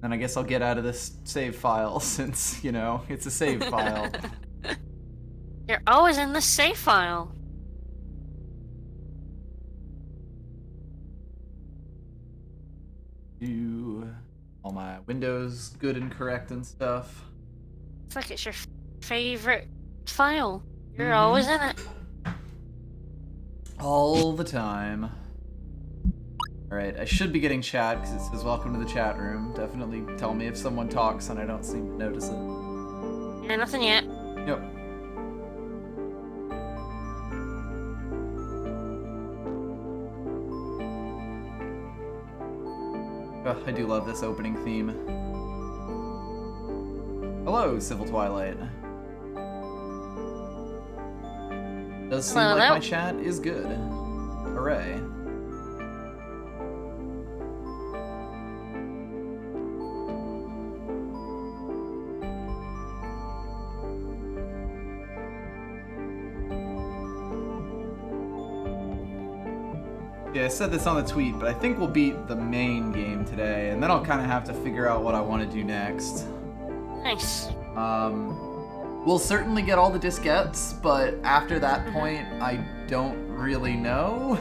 then I guess I'll get out of this save file since, you know, it's a save file. You're always in the save file. Do all my windows good and correct and stuff. It's like it's your favorite file. You're always in it. All the time. Alright, I should be getting chat because it says welcome to the chat room. Definitely tell me if someone talks and I don't seem to notice it. Yeah, nothing yet. Yep. Oh, I do love this opening theme. Hello, Civil Twilight. Does seem like my chat is good. Hooray. Yeah, I said this on the tweet, but I think we'll beat the main game today, and then I'll kind of have to figure out what I want to do next. Nice. We'll certainly get all the diskettes, but after that point, I don't really know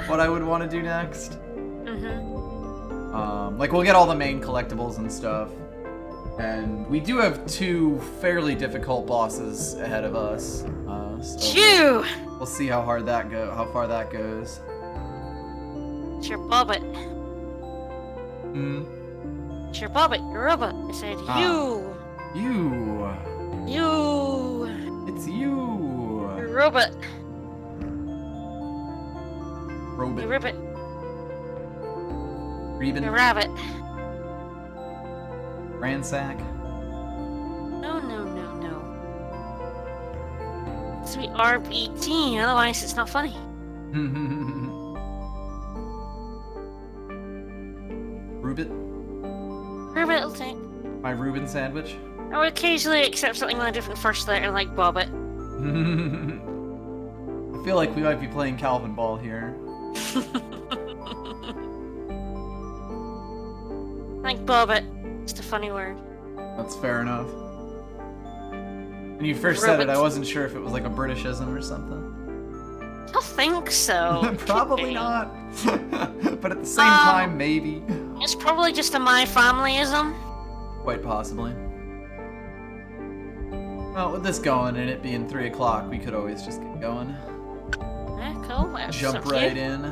what I would want to do next. Like, we'll get all the main collectibles and stuff, and we do have 2 fairly difficult bosses ahead of us. So we'll see how far that goes. It's your Bobbit. It's your Bobbit, your robot. I said you. You. It's you. Your robot. Robot. Your ribbit. Reben. Your rabbit. Ransack. No. Sweet RBT, otherwise it's not funny. Rubit. Rabbit will take. My Reuben sandwich. I would occasionally accept something with a different first letter like Bobbit. I feel like we might be playing Calvin Ball here. Like Bobbit. Just a funny word. That's fair enough. When you first said it, I wasn't sure if it was like a Britishism or something. I don't think so. Probably not. But at the same time, maybe. It's probably just a my familyism. Quite possibly. Well, with this going and it being 3 o'clock, we could always just get going. Yeah, cool. That's Jump so right cute. in.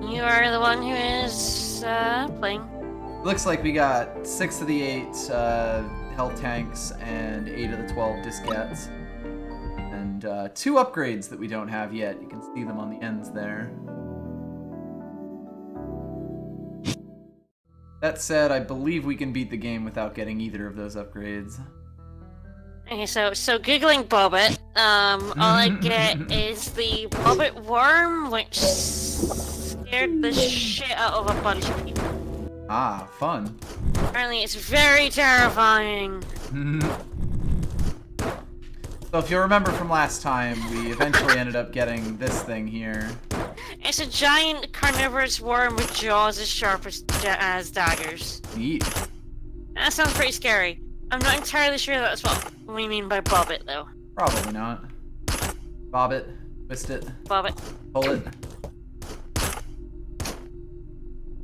You are the one who is playing. Looks like we got 6 of the 8 health tanks and 8 of the 12 diskettes. And 2 upgrades that we don't have yet. You can see them on the ends there. That said, I believe we can beat the game without getting either of those upgrades. Okay, so googling Bobbit, all I get is the Bobbit worm, which scared the shit out of a bunch of people. Ah, fun. Apparently it's very terrifying. So if you'll remember from last time, we eventually ended up getting this thing here. It's a giant carnivorous worm with jaws as sharp as daggers. Neat. That sounds pretty scary. I'm not entirely sure that's what we mean by Bobbit, though. Probably not. Bob it. Twist it. Bobbit. Pull it.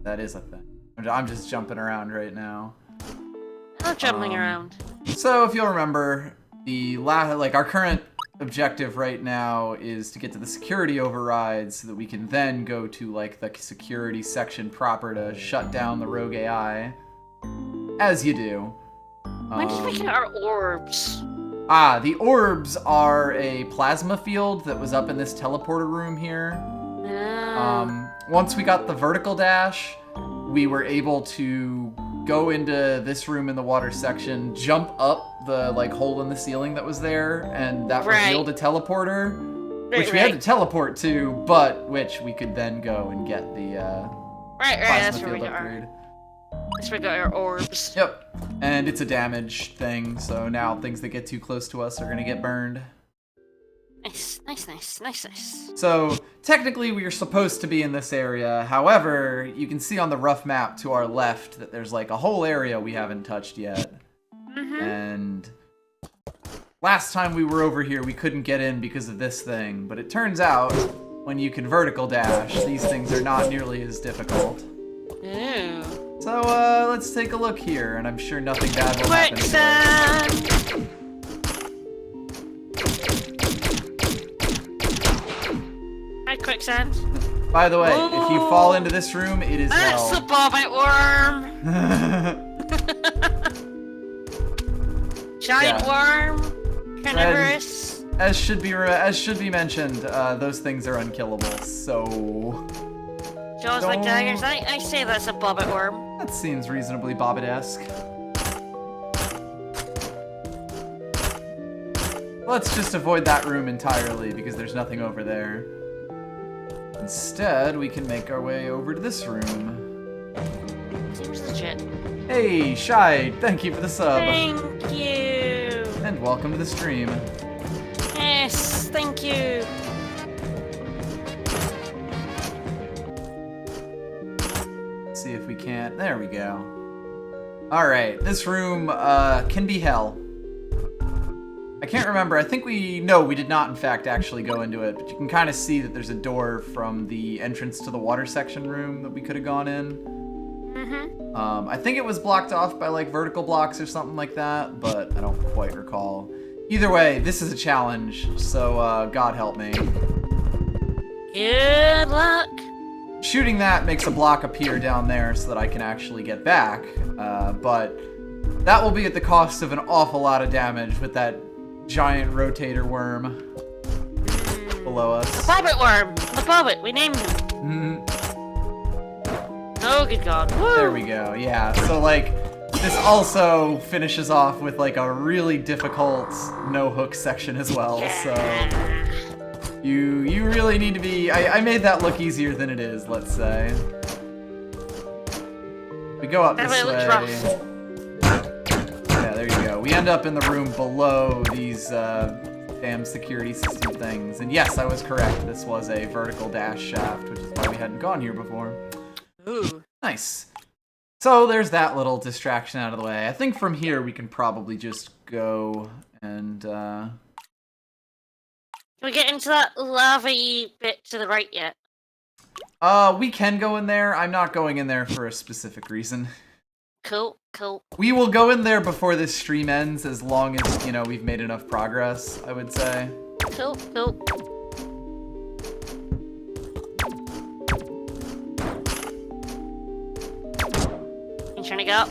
That is a thing. I'm just jumping around right now. Not jumping around. So if you'll remember, our current objective right now is to get to the security override so that we can then go to like the security section proper to shut down the rogue AI. As you do. When did we get our orbs? The orbs are a plasma field that was up in this teleporter room here. Once we got the vertical dash, we were able to go into this room in the water section, jump up the like hole in the ceiling that was there, and that revealed a teleporter, which we had to teleport to, but which we could then go and get the that's where we field got upgrade. That's where we got our orbs. Yep, and it's a damage thing, so now things that get too close to us are gonna get burned. Nice. So, technically we are supposed to be in this area. However, you can see on the rough map to our left that there's like a whole area we haven't touched yet. And last time we were over here, we couldn't get in because of this thing. But it turns out, when you can vertical dash, these things are not nearly as difficult. Ooh. So, let's take a look here, and I'm sure nothing bad will happen to us. Quicksand! Hi, quicksand. By the way, if you fall into this room, it is That's hell. the bobbit worm! Giant worm! Carnivorous! As should be mentioned, those things are unkillable, so... Jaws like daggers. I say that's a bobbit worm. That seems reasonably Bobbit-esque. Let's just avoid that room entirely, because there's nothing over there. Instead, we can make our way over to this room. Seems legit. Hey, Shy, thank you for the sub. Thank you! And welcome to the stream. Yes, thank you! Let's see if we can't. There we go. Alright, this room can be hell. I can't remember. I think we did not in fact actually go into it, but you can kind of see that there's a door from the entrance to the water section room that we could have gone in. I think it was blocked off by like vertical blocks or something like that, but I don't quite recall. Either way, this is a challenge, so God help me. Good luck! Shooting that makes a block appear down there so that I can actually get back, but that will be at the cost of an awful lot of damage with that giant rotator worm below us. The bobbit worm! The bobbit, we named him. Oh, good God. Woo. There we go, yeah. So, like, this also finishes off with, like, a really difficult no-hook section as well, so... You really need to be... I made that look easier than it is, let's say. We go up this way. Yeah, there you go. We end up in the room below these damn security system things. And yes, I was correct. This was a vertical dash shaft, which is why we hadn't gone here before. Ooh. Nice. So there's that little distraction out of the way. I think from here we can probably just go and... Can we get into that lava-y bit to the right yet? We can go in there. I'm not going in there for a specific reason. Cool. We will go in there before this stream ends, as long as, you know, we've made enough progress, I would say. Cool. You trying to go up?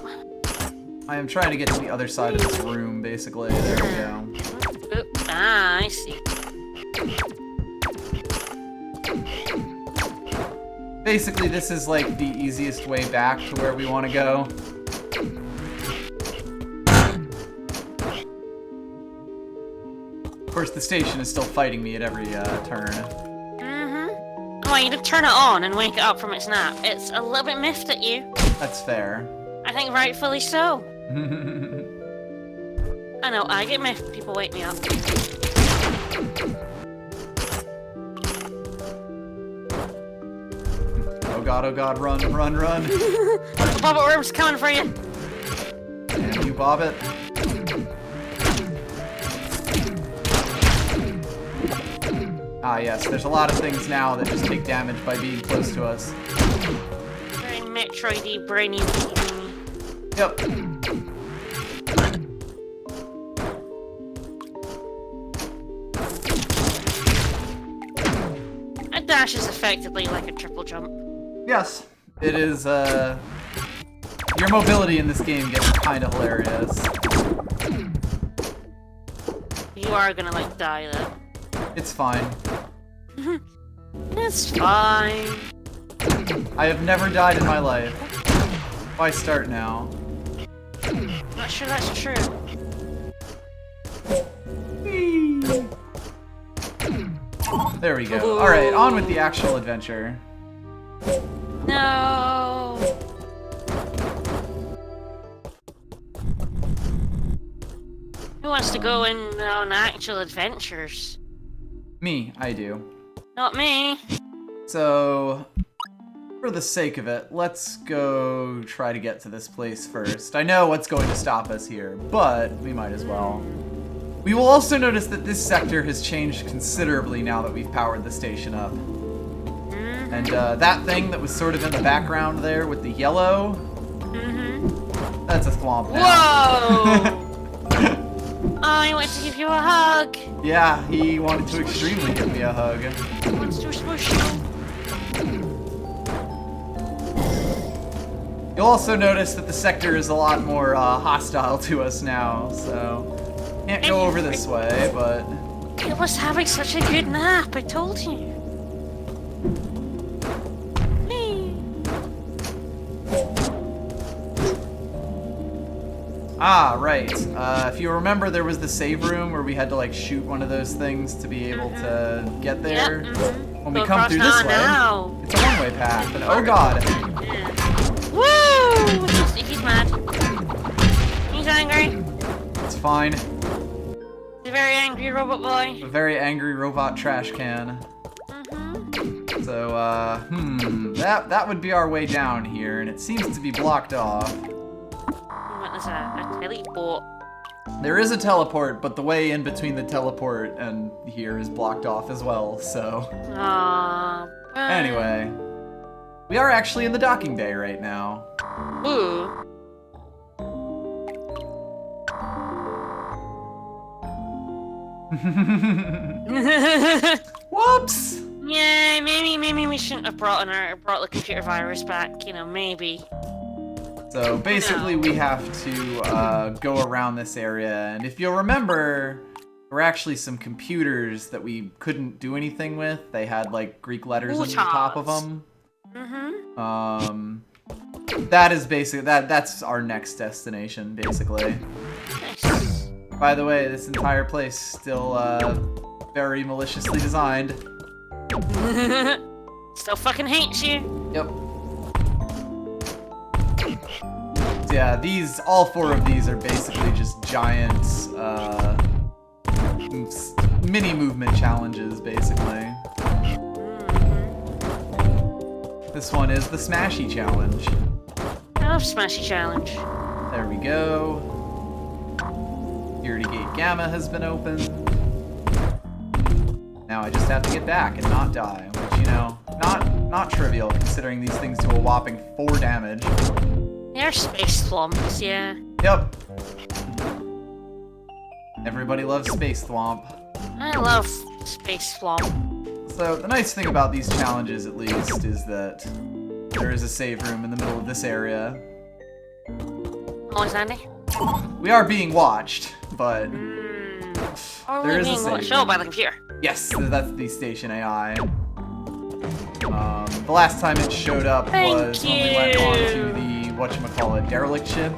I am trying to get to the other side of this room, basically. There we go. Oop. Ah, I see. Basically, this is like the easiest way back to where we want to go. Of course, the station is still fighting me at every turn. Oh, I need to turn it on and wake it up from its nap. It's a little bit miffed at you. That's fair. I think rightfully so. I know, I get miffed. People wake me up. Oh god, run. The bobbit worm's coming for you. Damn you, Bobbit. Ah yes, there's a lot of things now that just take damage by being close to us. Very Metroid-y, brainy. Yep. A dash is effectively like a triple jump. Yes, it is, your mobility in this game gets kinda hilarious. You are gonna, like, die, though. It's fine. It's fine. I have never died in my life. Why start now? Not sure that's true. There we go. Alright, on with the actual adventure. No. Who wants to go on actual adventures? Me, I do. Not me. So, for the sake of it, let's go try to get to this place first. I know what's going to stop us here, but we might as well. We will also notice that this sector has changed considerably now that we've powered the station up. And that thing that was sort of in the background there with the yellow, that's a thwomp now. Whoa! Oh, he wants to give you a hug. Yeah, he wanted to extremely give me a hug. He wants to smush you. You'll also notice that the sector is a lot more hostile to us now, so can't go over this way, but... He was having such a good nap, I told you. Ah, right. If you remember, there was the save room where we had to like shoot one of those things to be able to get there. When we come through this way, it's a one-way path, and oh god. Woo! He's mad. He's angry. It's fine. He's a very angry robot boy. A very angry robot trash can. So, that would be our way down here, and it seems to be blocked off. There's a teleport. There is a teleport, but the way in between the teleport and here is blocked off as well, so... Anyway, we are actually in the docking bay right now. Ooh. Whoops! Yeah, maybe we shouldn't have brought the computer virus back. You know, maybe. So basically, we have to go around this area, and if you'll remember, there were actually some computers that we couldn't do anything with. They had like Greek letters on the top of them. That is basically that's our next destination, basically. Nice. By the way, this entire place still very maliciously designed. Still fucking hates you. Yep. Yeah, all four of these are basically just giant mini movement challenges, basically. This one is the Smashy Challenge. I love Smashy Challenge. There we go. Security Gate Gamma has been opened. Now I just have to get back and not die, which, you know, not trivial considering these things do a whopping 4 damage. They're space thwomps, yeah. Yep. Everybody loves Space Thwomp. I love space thwomp. So the nice thing about these challenges, at least, is that there is a save room in the middle of this area. Oh, is Andy? We are being watched, but there is a save room. By the computer. Yes, that's the station AI. The last time it showed up was when we went on to the whatchamacallit, derelict ship.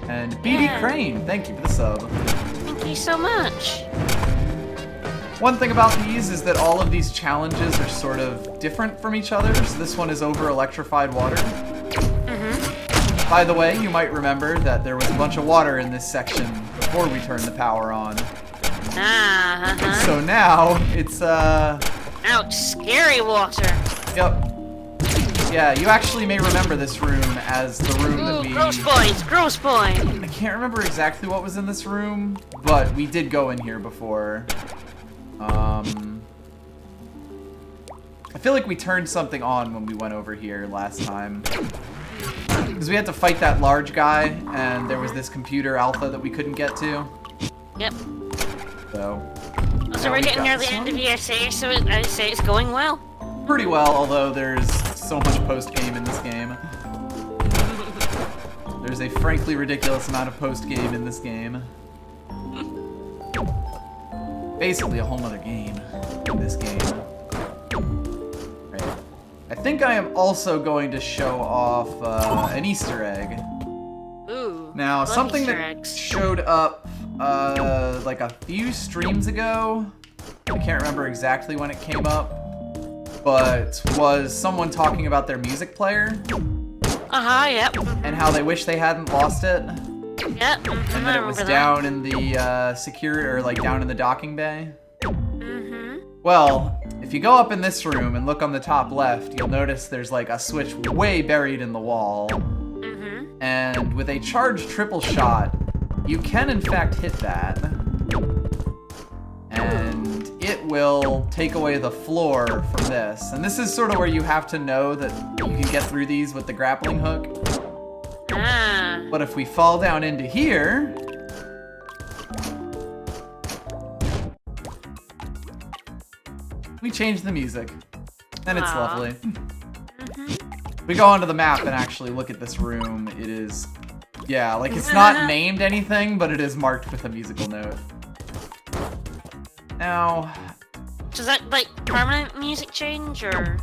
And BD Crane, thank you for the sub. Thank you so much. One thing about these is that all of these challenges are sort of different from each other. So this one is over electrified water. By the way, you might remember that there was a bunch of water in this section before we turned the power on. So now it's Ouch, scary water. Yep. Yeah, you actually may remember this room as the room that we... Gross boys, gross boy! I can't remember exactly what was in this room, but we did go in here before. I feel like we turned something on when we went over here last time. Because we had to fight that large guy, and there was this computer alpha that we couldn't get to. Yep. So we're getting near the end of ESA, so I'd say it's going well. Pretty well, although there's so much post-game in this game. There's a frankly ridiculous amount of post-game in this game. Basically a whole nother game in this game. Right. I think I am also going to show off an Easter egg. Ooh. Now, something that showed up like a few streams ago, I can't remember exactly when it came up, but was someone talking about their music player. Yep. And how they wish they hadn't lost it. Yep. And that it was down in the security, or like down in the docking bay. Well, if you go up in this room and look on the top left, you'll notice there's like a switch way buried in the wall. Mm-hmm. And with a charged triple shot, you can in fact hit that. And it will take away the floor from this. And this is sort of where you have to know that you can get through these with the grappling hook. Ah. But if we fall down into here... we change the music. And it's lovely. Mm-hmm. We go onto the map and actually look at this room. It is... yeah, like it's not named anything, but it is marked with a musical note. Now... so is that like permanent music change, or...?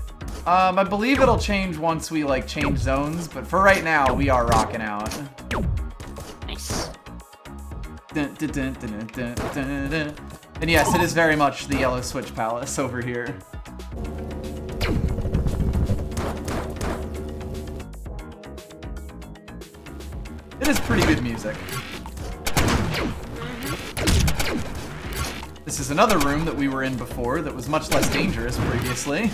I believe it'll change once we like change zones, but for right now, we are rocking out. Nice. Dun, dun, dun, dun, dun, dun, dun. And yes, it is very much the Yellow Switch Palace over here. It is pretty good music. This is another room that we were in before that was much less dangerous previously.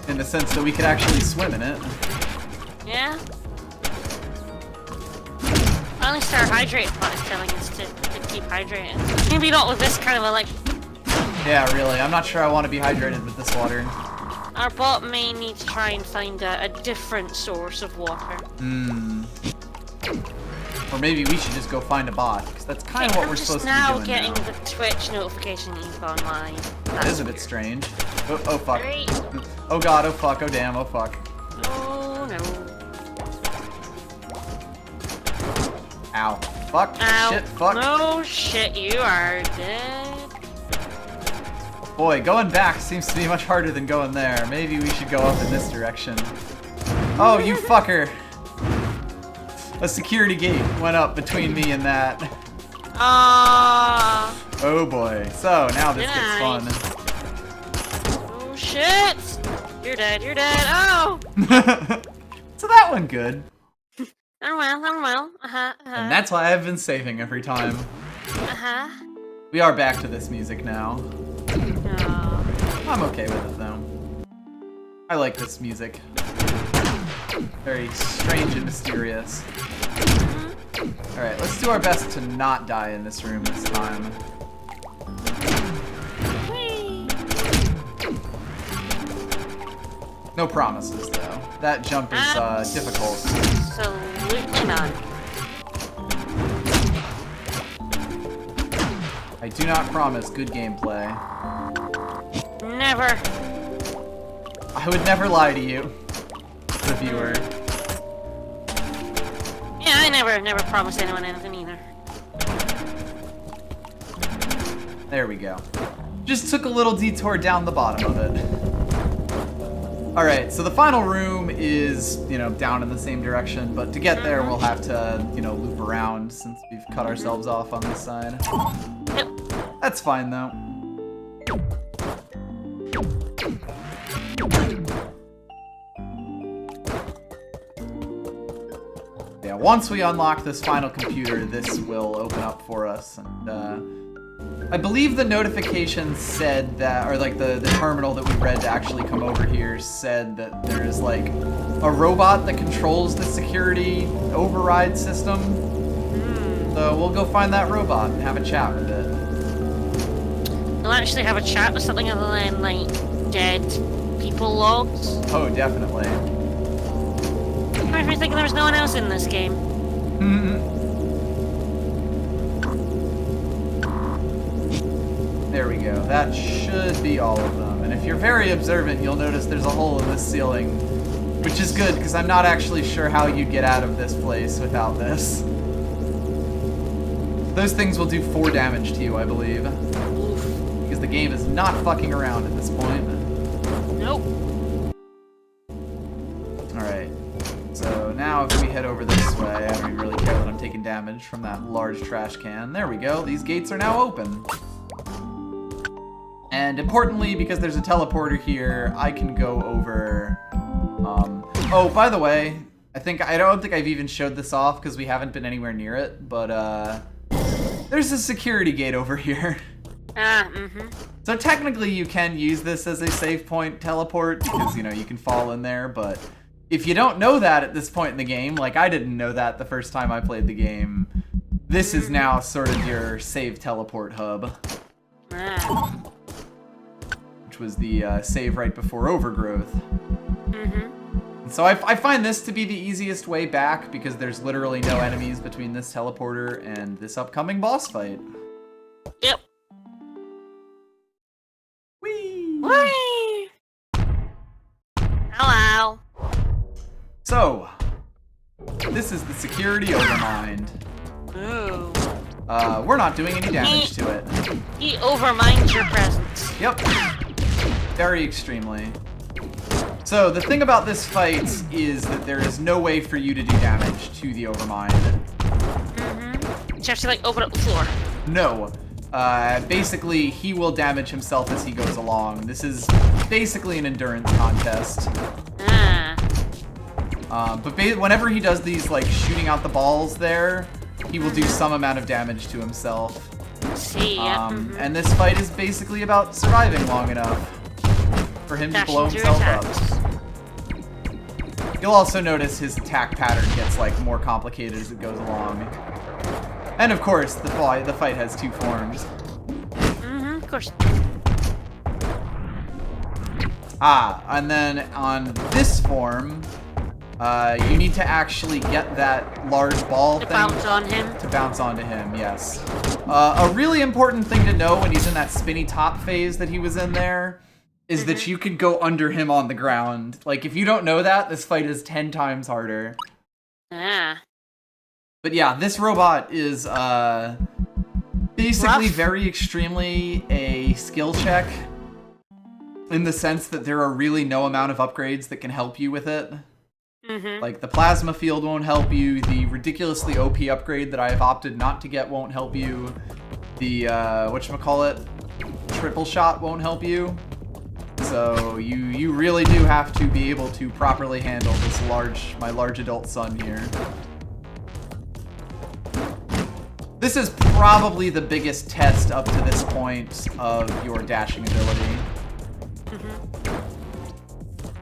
In the sense that we could actually swim in it. Yeah. At least our hydrate pot is telling us to keep hydrated. Maybe not with this kind of a like... yeah, really. I'm not sure I want to be hydrated with this water. our bot may need to try and find a different source of water. Or maybe we should just go find a bot, because that's kind of what we're supposed to be doing now. Getting the Twitch notification that you've gone live. That is a bit strange. Oh fuck. Great. Oh god, oh fuck, oh damn, oh fuck. Oh no. Ow. Fuck. Ow. Shit, fuck. No shit, you are dead. Boy, going back seems to be much harder than going there. Maybe we should go up in this direction. Oh, you fucker. A security gate went up between me and that. Ah. Oh boy. So, now this gets fun. Oh shit! You're dead, you're dead. Oh! So that one good. I'm well. And that's why I've been saving every time. We are back to this music now. Oh. I'm okay with it though. I like this music. Very strange and mysterious. Alright, let's do our best to not die in this room this time. Whee. No promises though. That jump is difficult. Absolutely not. I do not promise good gameplay. Never. I would never lie to you, the viewer. Yeah, I never promised anyone anything either. There we go. Just took a little detour down the bottom of it. Alright, so the final room is, down in the same direction, but to get there we'll have to, loop around since we've cut ourselves off on this side. Yep. That's fine though. Yeah, once we unlock this final computer, this will open up for us, and I believe the notification said that, or like the terminal that we read to actually come over here said that there's like a robot that controls the security override system. So we'll go find that robot and have a chat with it. We'll actually have a chat with something other than like dead people logs. Oh, definitely. I was thinking there was no one else in this game. There we go. That should be all of them. And if you're very observant, you'll notice there's a hole in this ceiling, which is good because I'm not actually sure how you get out of this place without this. Those things will do 4 damage to you, I believe. Because the game is not fucking around at this point. Nope. Alright. So now if we head over this way, I don't even really care that I'm taking damage from that large trash can. There we go. These gates are now open. And importantly, because there's a teleporter here, I can go over... Oh, by the way, I don't think I've even showed this off because we haven't been anywhere near it, but there's a security gate over here. So technically you can use this as a save point teleport because, you know, you can fall in there, but if you don't know that at this point in the game, like I didn't know that the first time I played the game, this is now sort of your save teleport hub. Which was the save right before Overgrowth. So I find this to be the easiest way back because there's literally no enemies between this teleporter and this upcoming boss fight. Yep. Whee! Whee! Hello. So, this is the security overmind. Ooh. We're not doing any damage to it. He overminds your presence. Yep. Very extremely. So, the thing about this fight is that there is no way for you to do damage to the overmind. You have to, like, open up the floor. No. Basically, he will damage himself as he goes along. This is basically an endurance contest. But whenever he does these, like, shooting out the balls there, he will do some amount of damage to himself. See, And this fight is basically about surviving long enough for him to blow himself up. You'll also notice his attack pattern gets, like, more complicated as it goes along. And, of course, the fight has two forms. Of course. And then on this form, you need to actually get that large ball thing. To bounce on him. To bounce onto him, yes. A really important thing to know when he's in that spinny top phase that he was in there is that you can go under him on the ground. Like, if you don't know that, this fight is 10 times harder. But yeah, this robot is basically very extremely a skill check in the sense that there are really no amount of upgrades that can help you with it. Like, the plasma field won't help you, the ridiculously OP upgrade that I have opted not to get won't help you, the, whatchamacallit, triple shot won't help you. So, you really do have to be able to properly handle this my large adult son here. This is probably the biggest test up to this point of your dashing ability.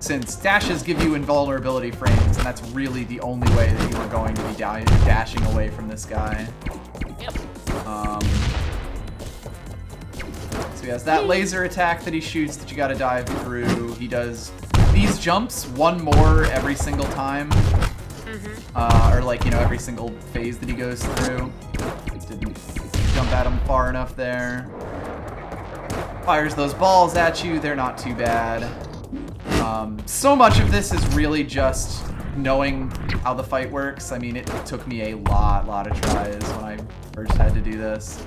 Since dashes give you invulnerability frames, and that's really the only way that you are going to be dashing away from this guy. Yep. So he has that laser attack that he shoots that you gotta dive through. He does these jumps one more every single time. Or like, you know, every single phase that he goes through. Didn't jump at him far enough there. Fires those balls at you, they're not too bad. So much of this is really just knowing how the fight works. I mean, it took me a lot of tries when I first had to do this.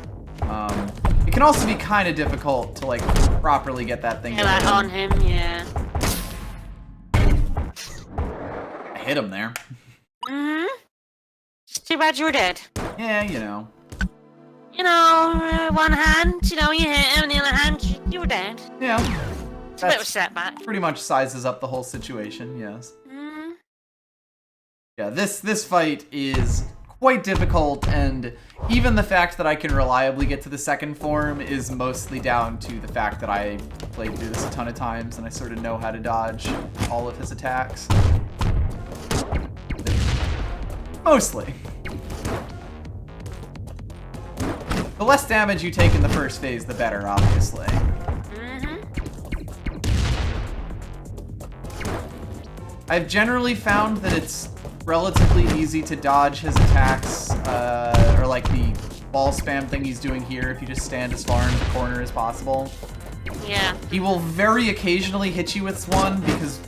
It can also be kind of difficult to, like, properly get that thing going. On him, yeah. I hit him there. Just too bad you were dead. Yeah, you know. You know, one hand, you know, you hit him, and the other hand, you were dead. Yeah. It's a bit of a setback. Pretty much sizes up the whole situation, yes. Yeah, this fight is quite difficult, and even the fact that I can reliably get to the second form is mostly down to the fact that I played through this a ton of times, and I sort of know how to dodge all of his attacks. Mostly. The less damage you take in the first phase, the better, obviously. I've generally found that it's relatively easy to dodge his attacks, or like the ball spam thing he's doing here if you just stand as far into the corner as possible. Yeah. He will very occasionally hit you with one, because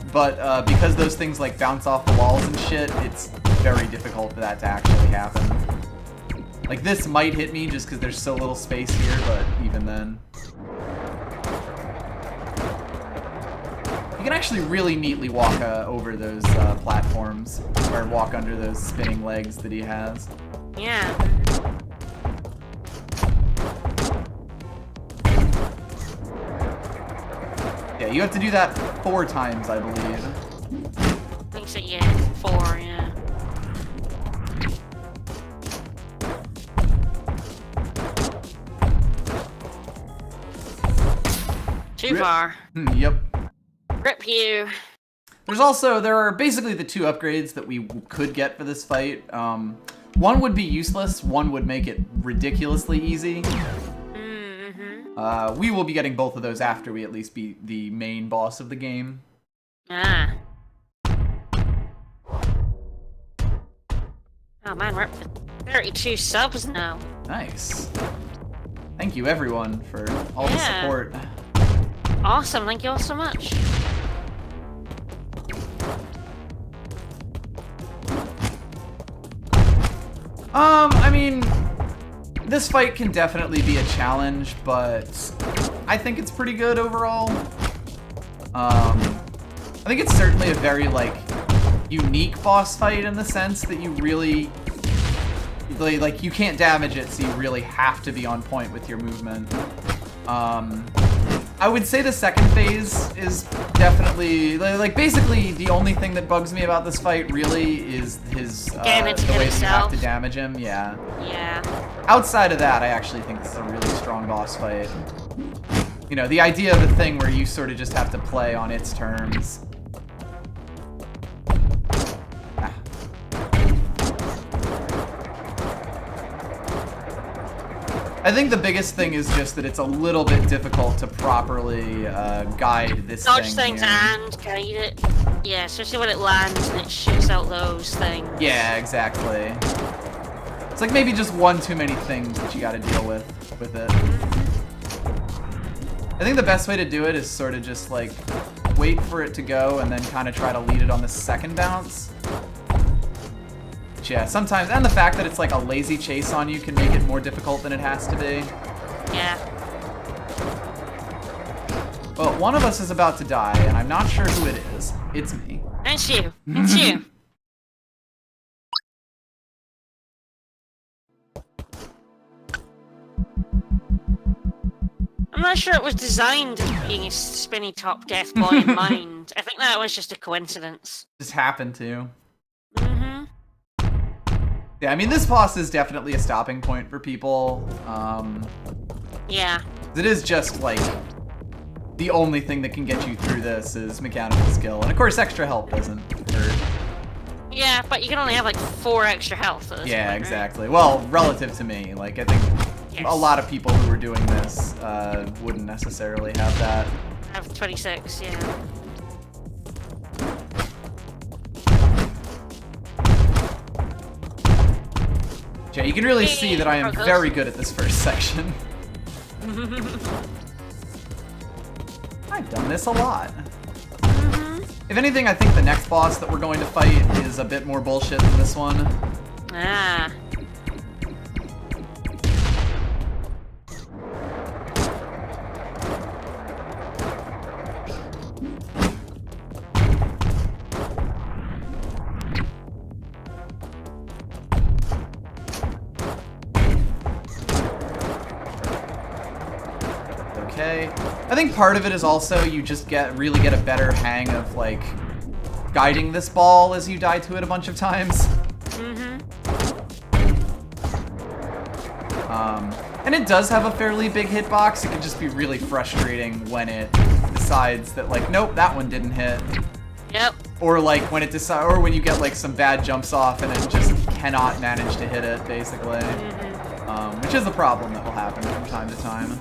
those things like bounce off the walls and shit, it's very difficult for that to actually happen. Like, this might hit me just because there's so little space here, but even then. You can actually really neatly walk over those platforms, or walk under those spinning legs that he has. Yeah. Yeah, you have to do that 4 times, I believe. I think so, yeah. 4, yeah. Too far. Yep. Rip you. There are basically the two upgrades that we could get for this fight. One would be useless, one would make it ridiculously easy. We will be getting both of those after we at least beat the main boss of the game. Ah. Oh man, we're up to 32 subs now. Nice. Thank you everyone for all the support. Awesome, thank you all so much. I mean, this fight can definitely be a challenge, but I think it's pretty good overall. I think it's certainly a very, like, unique boss fight in the sense that you really, like, you can't damage it, so you really have to be on point with your movement. I would say the second phase is definitely, like, basically the only thing that bugs me about this fight really is the way that you have to damage him, yeah. Outside of that, I actually think this is a really strong boss fight. You know, the idea of the thing where you sort of just have to play on its terms. I think the biggest thing is just that it's a little bit difficult to properly guide this Dodge thing things and guide it. Yeah, especially when it lands and it shoots out those things. Yeah, exactly. It's like maybe just one too many things that you gotta deal with it. I think the best way to do it is sort of just like wait for it to go and then kind of try to lead it on the second bounce. Yeah, sometimes, and the fact that it's like a lazy chase on you can make it more difficult than it has to be. Yeah. Well, one of us is about to die, and I'm not sure who it is. It's me. It's you. It's you. I'm not sure it was designed as being a spinny top death boy in mind. I think that was just a coincidence. Just happened to. Yeah, I mean, this boss is definitely a stopping point for people. Yeah. It is just, like, the only thing that can get you through this is mechanical skill. And, of course, extra health doesn't hurt. Yeah, but you can only have, like, 4 extra health at this Yeah, point, exactly. Right? Well, relative to me. Like, I think a lot of people who were doing this wouldn't necessarily have that. I have 26, yeah. Yeah, you can really see that I am very good at this first section. I've done this a lot. If anything, I think the next boss that we're going to fight is a bit more bullshit than this one. Ah. Okay. I think part of it is also you just really get a better hang of, like, guiding this ball as you die to it a bunch of times. And it does have a fairly big hitbox. It can just be really frustrating when it decides that, like, nope, that one didn't hit. Yep. Or like when it or when you get like some bad jumps off and it just cannot manage to hit it, basically. Which is a problem that will happen from time to time.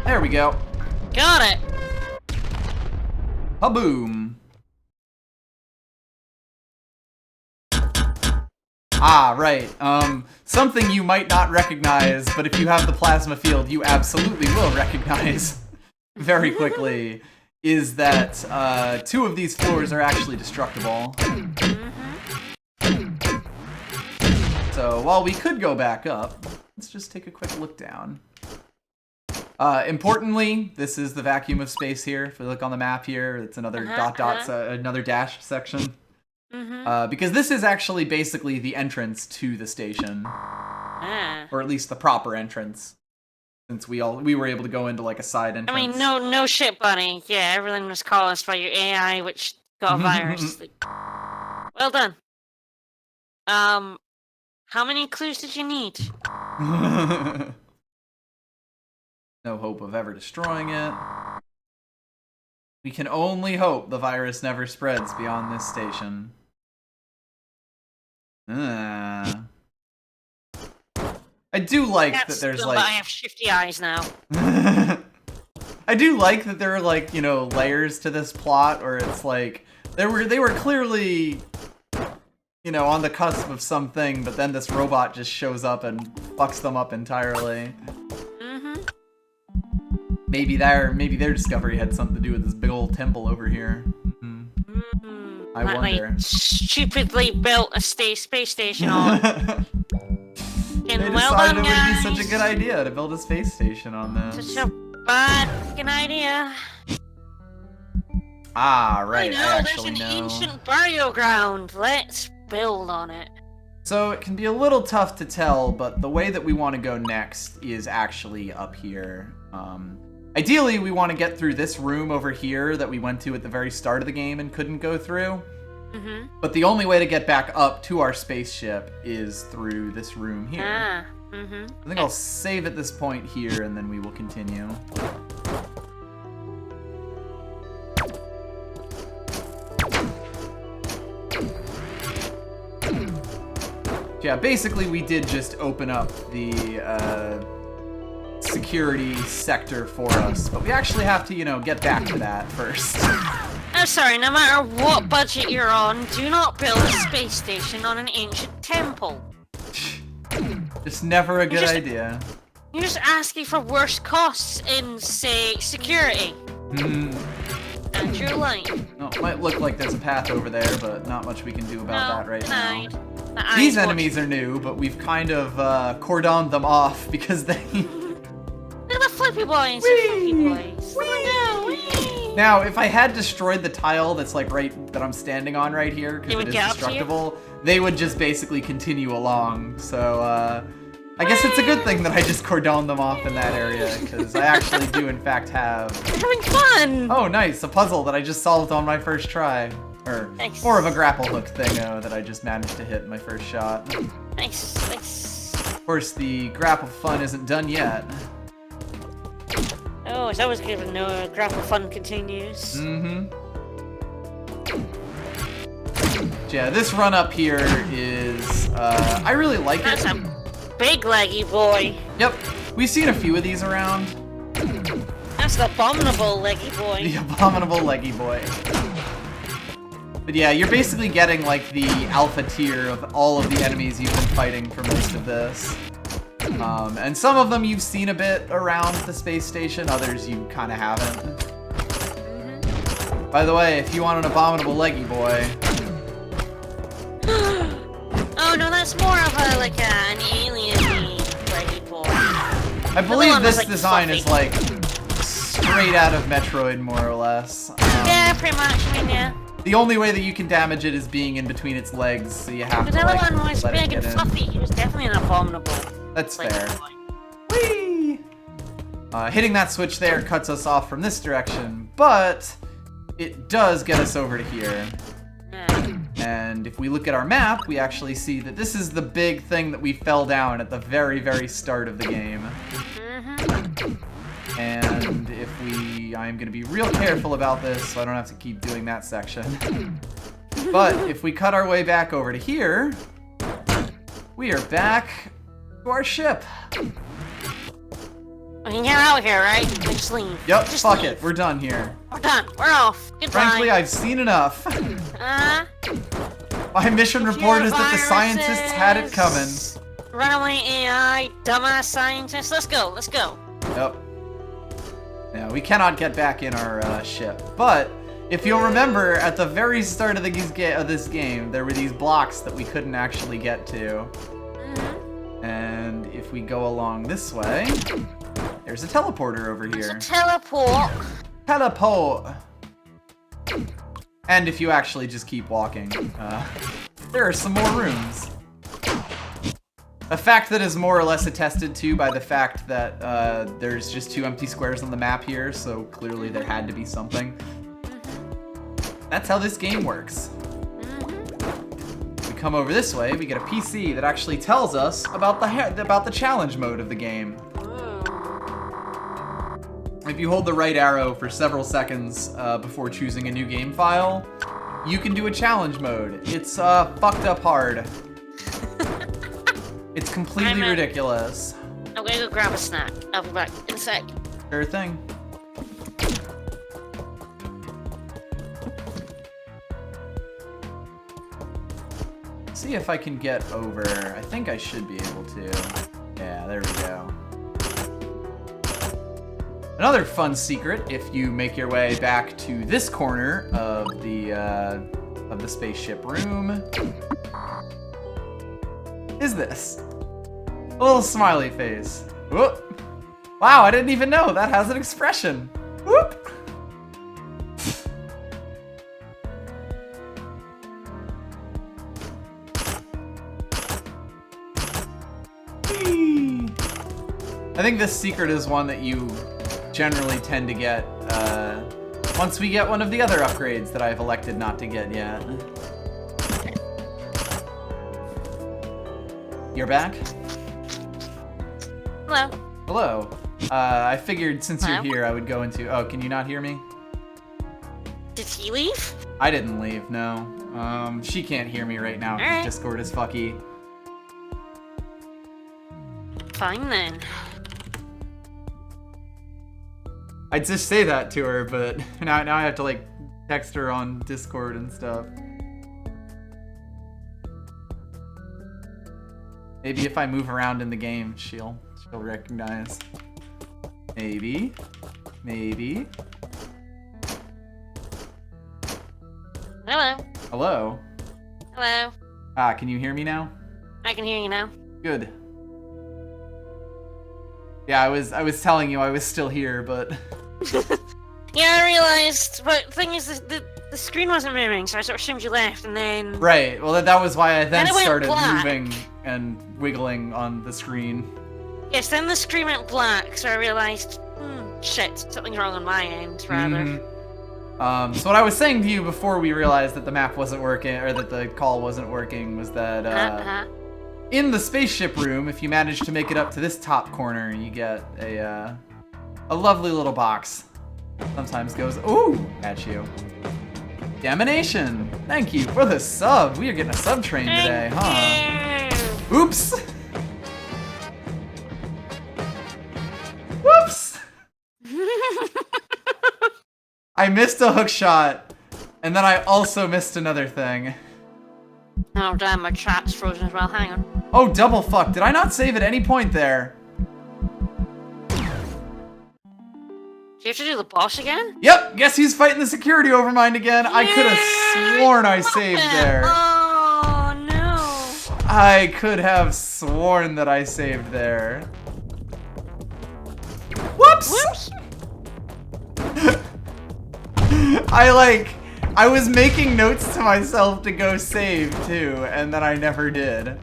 There we go. Got it. Kaboom. Ah, right. Something you might not recognize, but if you have the plasma field, you absolutely will recognize very quickly, is that 2 of these floors are actually destructible. So while we could go back up, let's just take a quick look down. Importantly, this is the vacuum of space here. If we look on the map here, it's another another dash section. Because this is actually basically the entrance to the station. Or at least the proper entrance. Since we were able to go into like a side entrance. I mean, no shit, Bunny. Yeah, everything was caused by your AI, which got a virus. Well done. How many clues did you need? No hope of ever destroying it. We can only hope the virus never spreads beyond this station. I do like that there's like... I have shifty eyes now. I do like that there are like, you know, layers to this plot, or it's like they were clearly, you know, on the cusp of something, but then this robot just shows up and fucks them up entirely. Maybe their discovery had something to do with this big old temple over here. I wonder. Stupidly built a space station on. They decided it would be such a good idea to build a space station on this. Such a bad fucking idea. Ah, right. I know, there's an ancient burial ground. Let's build on it. So it can be a little tough to tell, but the way that we want to go next is actually up here. Ideally, we want to get through this room over here that we went to at the very start of the game and couldn't go through. But the only way to get back up to our spaceship is through this room here. I think I'll save at this point here, and then we will continue. Yeah, basically we did just open up the security sector for us, but we actually have to, you know, get back to that first. I'm sorry, no matter what budget you're on, do not build a space station on an ancient temple. Just never a good idea. You're just asking for worse costs in, say, security. And you're lying. No, it might look like there's a path over there, but not much we can do about that right denied. now. These enemies are new, but we've kind of cordoned them off because they... They're the flippy boys. Flippy boys. Now, if I had destroyed the tile that's like that I'm standing on right here, because it is destructible, they would just basically continue along. So, I guess it's a good thing that I just cordoned them off in that area, because I actually do in fact have... You're having fun! Oh, nice, a puzzle that I just solved on my first try. Or more of a grapple hook thing that I just managed to hit in my first shot. Nice, nice. Of course, the grapple fun isn't done yet. Oh, it's always good when no grapple fun continues. Yeah, this run up here is, I really like it. That's a big leggy boy. Yep, we've seen a few of these around. That's the abominable leggy boy. The abominable leggy boy. But yeah, you're basically getting like the alpha tier of all of the enemies you've been fighting for most of this. And some of them you've seen a bit around the space station, others you kind of haven't. By the way, if you want an abominable leggy boy... Oh no, that's more of a, like, an alien-y leggy boy. I believe this design is like straight out of Metroid, more or less. Yeah, pretty much, I mean, yeah. The only way that you can damage it is being in between its legs, so you have to the like, other one was let big it and get fluffy. He was definitely an abominable. That's fair. Whee! Hitting that switch there cuts us off from this direction, but it does get us over to here. And if we look at our map, we actually see that this is the big thing that we fell down at the very, very start of the game. And if I'm gonna be real careful about this so I don't have to keep doing that section. But if we cut our way back over to here, we are back to our ship. We can get out of here, right? We just leave. Yep, just fuck leave. it. We're done here. We're done. We're off. Goodbye. Frankly, I've seen enough. My mission report is that the scientists had it coming. Runaway AI, dumbass scientists. Let's go. Let's go. Yep. Yeah, we cannot get back in our ship. But if you'll remember, at the very start of this game, there were these blocks that we couldn't actually get to. And if we go along this way, there's a teleporter over here. There's a teleport. Teleport. And if you actually just keep walking, there are some more rooms. A fact that is more or less attested to by the fact that there's just 2 empty squares on the map here, so clearly there had to be something. That's how this game works. We come over this way, we get a PC that actually tells us about the challenge mode of the game. If you hold the right arrow for several seconds before choosing a new game file, you can do a challenge mode. It's fucked up hard. It's completely ridiculous. I'm gonna go grab a snack. I'll be back in a sec. Sure thing. See if I can get over. I think I should be able to. Yeah, there we go. Another fun secret, if you make your way back to this corner of the spaceship room, is this. A little smiley face. Whoop. Wow, I didn't even know that has an expression. Whoop. I think this secret is one that you generally tend to get once we get one of the other upgrades that I've elected not to get yet. You're back? Hello. Hello. I figured since you're here I would go into... Oh, can you not hear me? Did he leave? I didn't leave, no. She can't hear me right now because Discord is fucky. Fine then. I'd just say that to her, but now I have to like text her on Discord and stuff. Maybe if I move around in the game, she'll recognize. Maybe. Maybe. Hello. Hello. Hello. Ah, can you hear me now? I can hear you now. Good. Yeah, I was telling you I was still here, but... Yeah, I realized, but the thing is, the screen wasn't moving, so I sort of assumed you left, and then... Right, well that was why I then started black. moving and wiggling on the screen. Yes, then the screen went black, so I realized, shit, something's wrong on my end, rather. So what I was saying to you before we realized that the map wasn't working, or that the call wasn't working, was that, in the spaceship room, if you manage to make it up to this top corner, you get a lovely little box. Sometimes goes, ooh, at you. Domination! Thank you for the sub. We are getting a sub train today, huh? Oops! Whoops! I missed a hook shot, and then I also missed another thing. Oh damn, my chat's frozen as well, hang on. Oh, double fuck. Did I not save at any point there? Do you have to do the boss again? Yep, guess who's fighting the security overmind again? I could have sworn I saved there. Oh no. I could have sworn that I saved there. Whoops! Whoops! I was making notes to myself to go save too, and then I never did.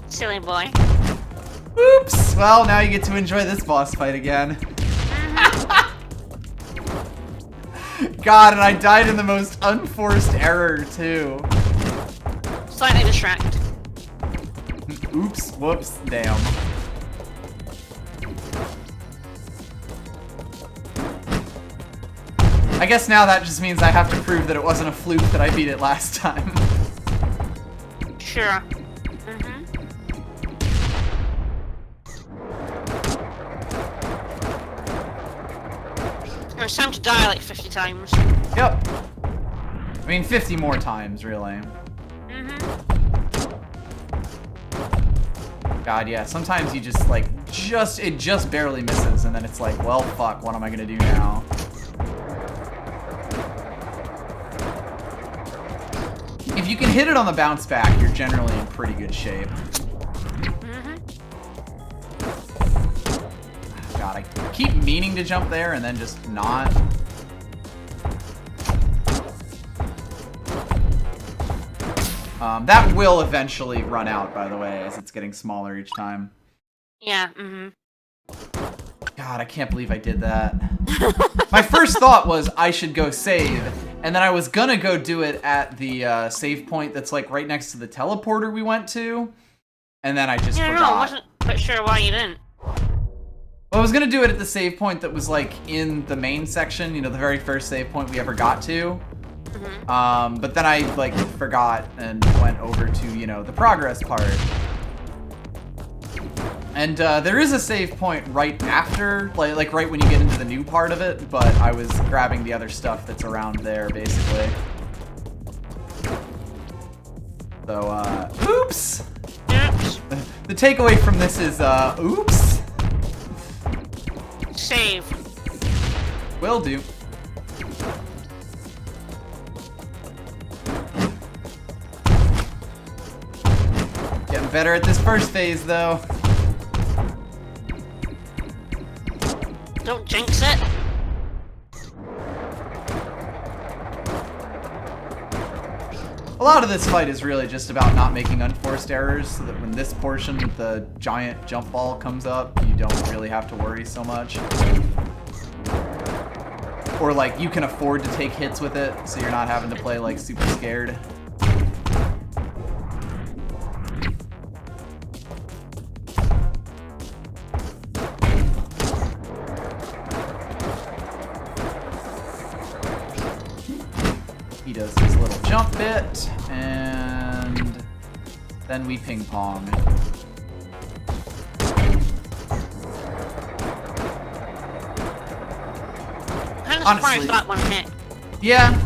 Silly boy. Oops! Well, now you get to enjoy this boss fight again. God, and I died in the most unforced error too. Slightly distracted. Oops, whoops, damn. I guess now that just means I have to prove that it wasn't a fluke that I beat it last time. Sure. It's time to die like 50 times. Yep. I mean, 50 more times, really. God, yeah. Sometimes you just, like, it just barely misses, and then it's like, well, fuck, what am I gonna do now? If you can hit it on the bounce back, you're generally in pretty good shape. God, I keep meaning to jump there and then just not. That will eventually run out, by the way, as it's getting smaller each time. Yeah, God, I can't believe I did that. My first thought was I should go save And then I was gonna go do it at the save point that's like right next to the teleporter we went to. And then I just forgot. No, I wasn't quite sure why you didn't. Well, I was gonna do it at the save point that was like in the main section, you know, the very first save point we ever got to. But then I like forgot and went over to, you know, the progress part. And there is a save point right after, like right when you get into the new part of it, but I was grabbing the other stuff that's around there, basically. So, oops! Oops. The takeaway from this is, oops! Save. Will do. Getting better at this first phase, though. Don't jinx it. A lot of this fight is really just about not making unforced errors, so that when this portion with the giant jump ball comes up, you don't really have to worry so much. Or like, you can afford to take hits with it, so you're not having to play like super scared. He does his little jump bit, and then we ping pong. Kind of Honestly, surprised that one hit. Yeah,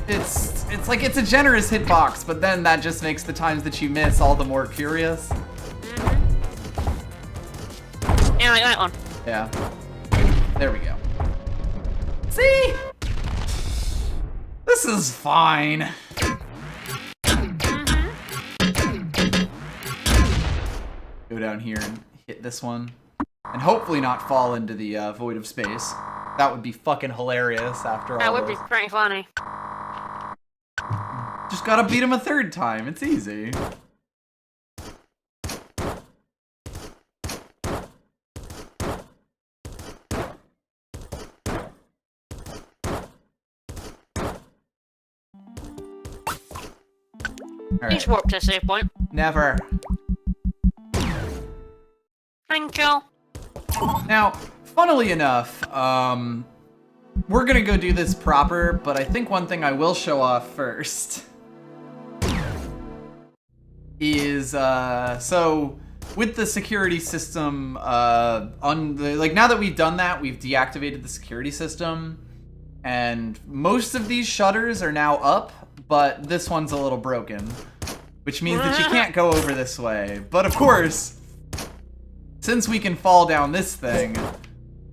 it's like it's a generous hitbox, but then that just makes the times that you miss all the more curious. Yeah, like that one. Yeah. There we go. See? This is fine. Go down here and hit this one. And hopefully not fall into the void of space. That would be fucking hilarious after all That would be this. pretty funny. Just gotta beat him a third time. It's easy. All He's right. warped to a save point. Never. Thank you. Now, funnily enough, we're gonna go do this proper, but I think one thing I will show off first is, so with the security system, like now that we've done that, we've deactivated the security system, and most of these shutters are now up, but this one's a little broken, which means that you can't go over this way. But of course, since we can fall down this thing,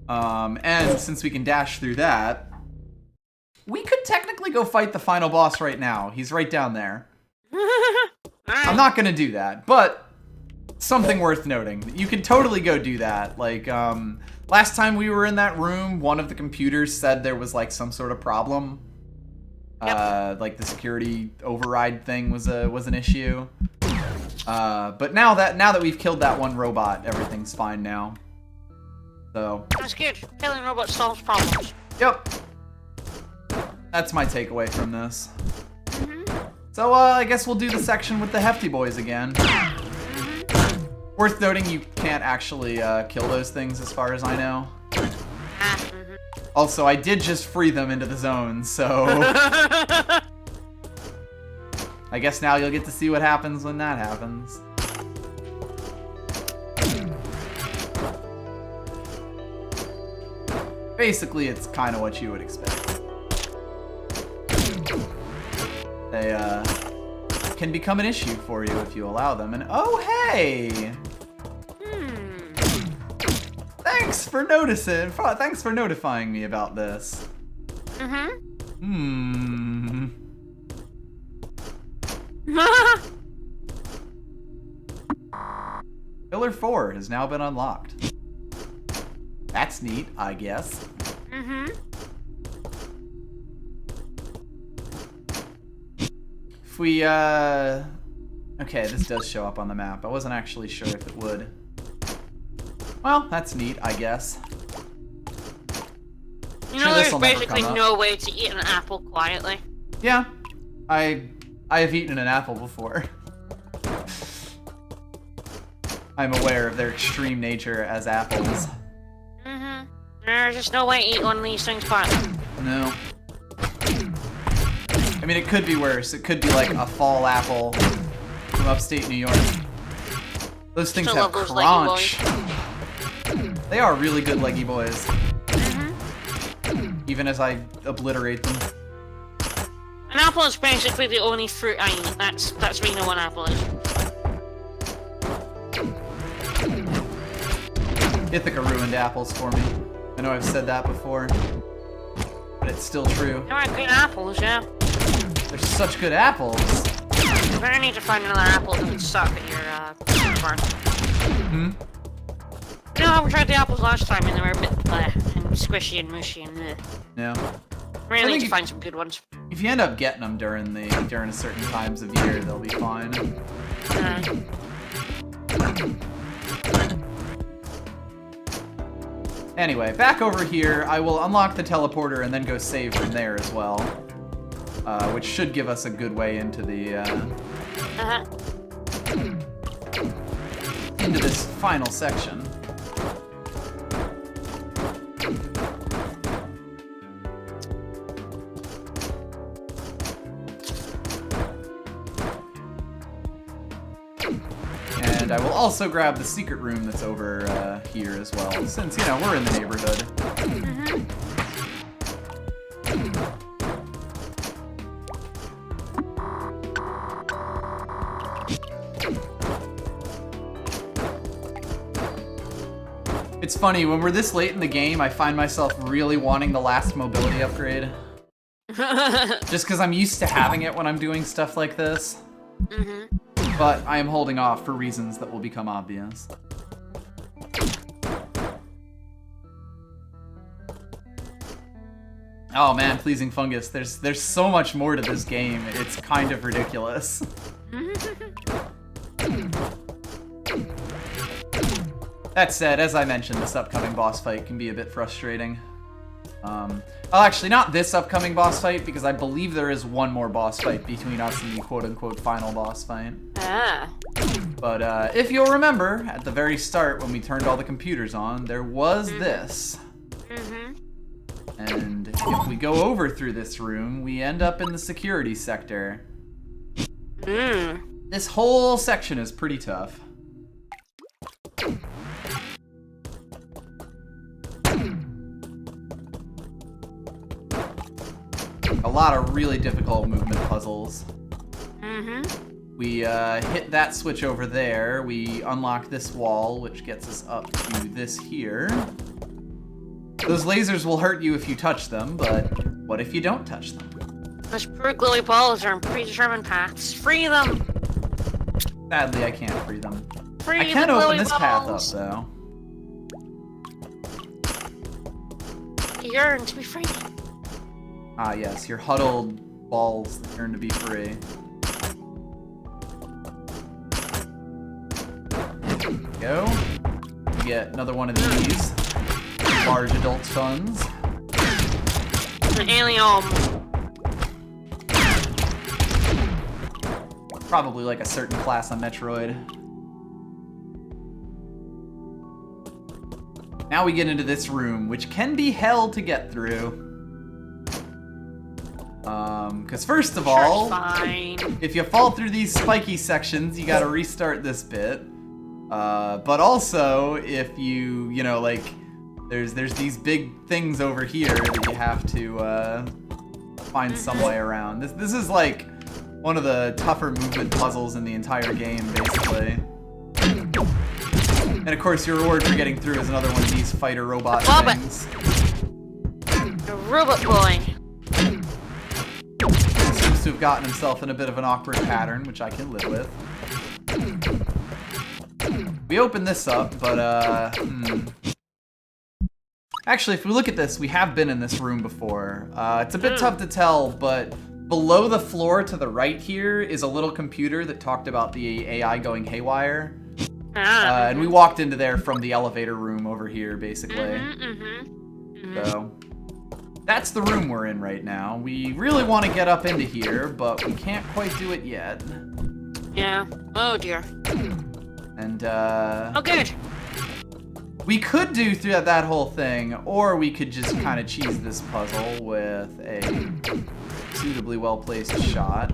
and since we can dash through that, we could technically go fight the final boss right now. He's right down there. I'm not gonna do that, but something worth noting. You can totally go do that. Like, last time we were in that room, one of the computers said there was like some sort of problem. Yep. Like the security override thing was an issue. But now that we've killed that one robot, everything's fine now. So. That's good. Killing robots solves problems. Yep. That's my takeaway from this. So, I guess we'll do the section with the hefty boys again. Worth noting, you can't actually kill those things as far as I know. Also, I did just free them into the zone, so... I guess now you'll get to see what happens when that happens. Basically, it's kind of what you would expect. They, can become an issue for you if you allow them, and oh, hey! Thanks for noticing. Thanks for notifying me about this. Pillar 4 has now been unlocked. That's neat, I guess. If we, okay, this does show up on the map. I wasn't actually sure if it would. Well, that's neat, I guess. You Sure, know, there's this'll never basically come up. no way to eat an apple quietly. Yeah, I have eaten an apple before. I'm aware of their extreme nature as apples. Mm-hmm. There's just no way to eat one of these things quietly. No. I mean, it could be worse. It could be like a fall apple from upstate New York. Those things Still have love those leggy crunch. They are really good leggy boys. Mm-hmm. Even as I obliterate them. An apple is basically the only fruit I eat. That's what you know what an apple is. Ithaca ruined apples for me. I know I've said that before, but it's still true. There are good apples, yeah. They're such good apples. You're gonna need to find another apple that would suck at your farm. Hmm? You know, we tried the apples last time and they were a bit bleh, and squishy and mushy and Yeah. we really need to if- find some good ones. If you end up getting them during certain times of year, they'll be fine. Anyway, back over here, I will unlock the teleporter and then go save from there as well. Which should give us a good way into the, into this final section. And I will also grab the secret room that's over here as well, since, you know, we're in the neighborhood. It's funny, when we're this late in the game, I find myself really wanting the last mobility upgrade. Just because I'm used to having it when I'm doing stuff like this. But I am holding off for reasons that will become obvious. Oh man, Pleasing Fungus. There's so much more to this game. It's kind of ridiculous. That said, as I mentioned, this upcoming boss fight can be a bit frustrating. Well, actually, not this upcoming boss fight, because I believe there is one more boss fight between us and the quote-unquote final boss fight. But if you'll remember, at the very start, when we turned all the computers on, there was this. And if we go over through this room, we end up in the security sector. This whole section is pretty tough. A lot of really difficult movement puzzles. We hit that switch over there. We unlock this wall, which gets us up to this here. Those lasers will hurt you if you touch them, but what if you don't touch them? Those poor glowy balls are on predetermined paths. Free them! Sadly, I can't free them. Free I can the open glowy this path up, balls. though. Yearn to be free. Ah, yes, your huddled balls yearn to be free. There we go. We get another one of these. Large adult sons. An alien. Probably like a certain class on Metroid. Now we get into this room, which can be hell to get through. Because first of all, if you fall through these spiky sections, you gotta restart this bit. But also, if you know, like, there's these big things over here that you have to find some way around. This is like one of the tougher movement puzzles in the entire game, basically. And of course, your reward for getting through is another one of these fighter robot things. A robot boy. Seems to have gotten himself in a bit of an awkward pattern, which I can live with. We open this up, but actually, if we look at this, we have been in this room before. It's a bit tough to tell, but below the floor to the right here is a little computer that talked about the AI going haywire. And we walked into there from the elevator room over here, basically. So, That's the room we're in right now. We really want to get up into here, but we can't quite do it yet. Yeah. Oh dear. And, Oh, good. we could do through that whole thing, or we could just kind of cheese this puzzle with a suitably well-placed shot.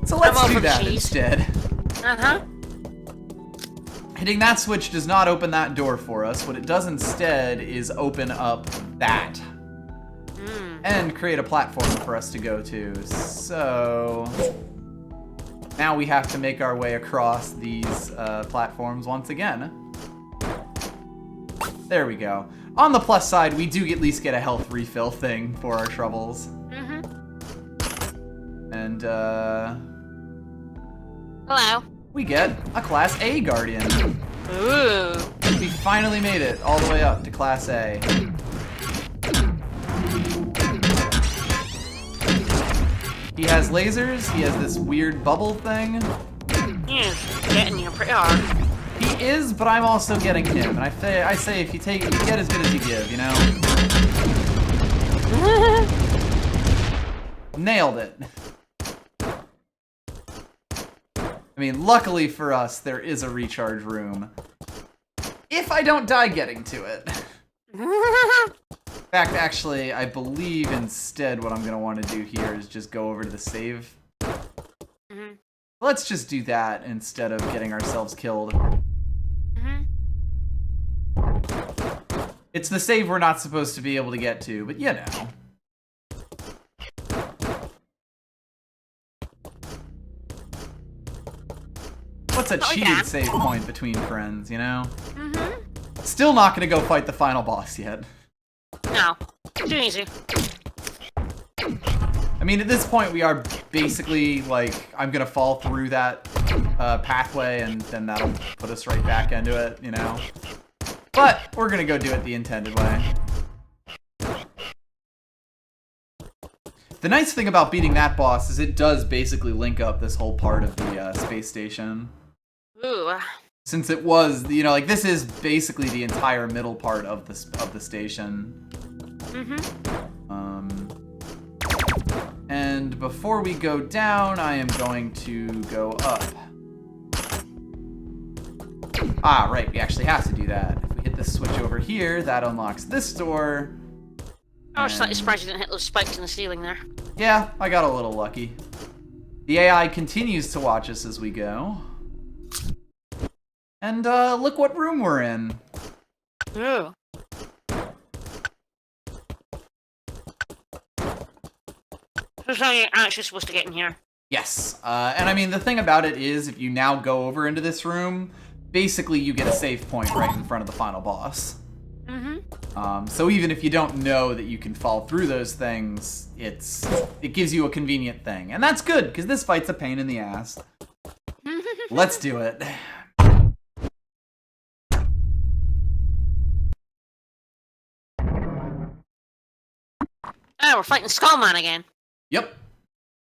So let's do that instead. Uh-huh. Hitting that switch does not open that door for us. What it does instead is open up that. And create a platform for us to go to. So now we have to make our way across these platforms once again. There we go. On the plus side, we do at least get a health refill thing for our troubles. And, Hello. we get a Class A Guardian. Ooh. We finally made it all the way up to Class A. He has lasers, he has this weird bubble thing. He's getting you pretty hard. He is, but I'm also getting him. And I say if you get as good as you give, you know? Nailed it. I mean, luckily for us, there is a recharge room. If I don't die getting to it. In fact, actually, I believe instead what I'm going to want to do here is just go over to the save. Let's just do that instead of getting ourselves killed. It's the save we're not supposed to be able to get to, but you know. What's a cheated save point between friends, you know? Still not gonna go fight the final boss yet. No. Too easy. I mean, at this point, we are basically, like, I'm gonna fall through that pathway, and then that'll put us right back into it, you know? But we're gonna go do it the intended way. The nice thing about beating that boss is it does basically link up this whole part of the space station. Ooh. Since it was, you know, like, this is basically the entire middle part of the station. And before we go down, I am going to go up. Ah, right, we actually have to do that. If we hit this switch over here, that unlocks this door. I was slightly surprised you didn't hit those spikes in the ceiling there. Yeah, I got a little lucky. The AI continues to watch us as we go. And look what room we're in. Ooh. So how you're actually supposed to get in here? Yes, and I mean, the thing about it is, if you now go over into this room, basically you get a save point right in front of the final boss. So even if you don't know that you can fall through those things, it gives you a convenient thing. And that's good, because this fight's a pain in the ass. Let's do it. Oh, we're fighting Skullman again. Yep.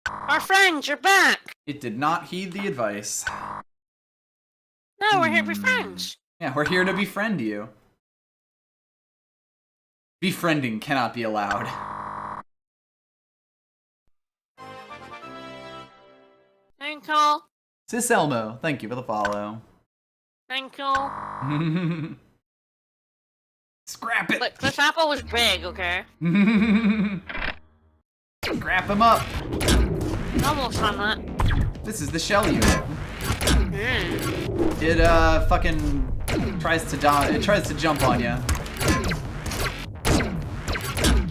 Our friends, you're back! It did not heed the advice. No, we're here to be friends. Yeah, we're here to befriend you. Befriending cannot be allowed. Thank you. Sis Elmo, thank you for the follow. Thank you. Scrap it! Look, this apple was big, okay? Scrap him up! Almost on that. This is the shell unit. It fucking tries to jump on you.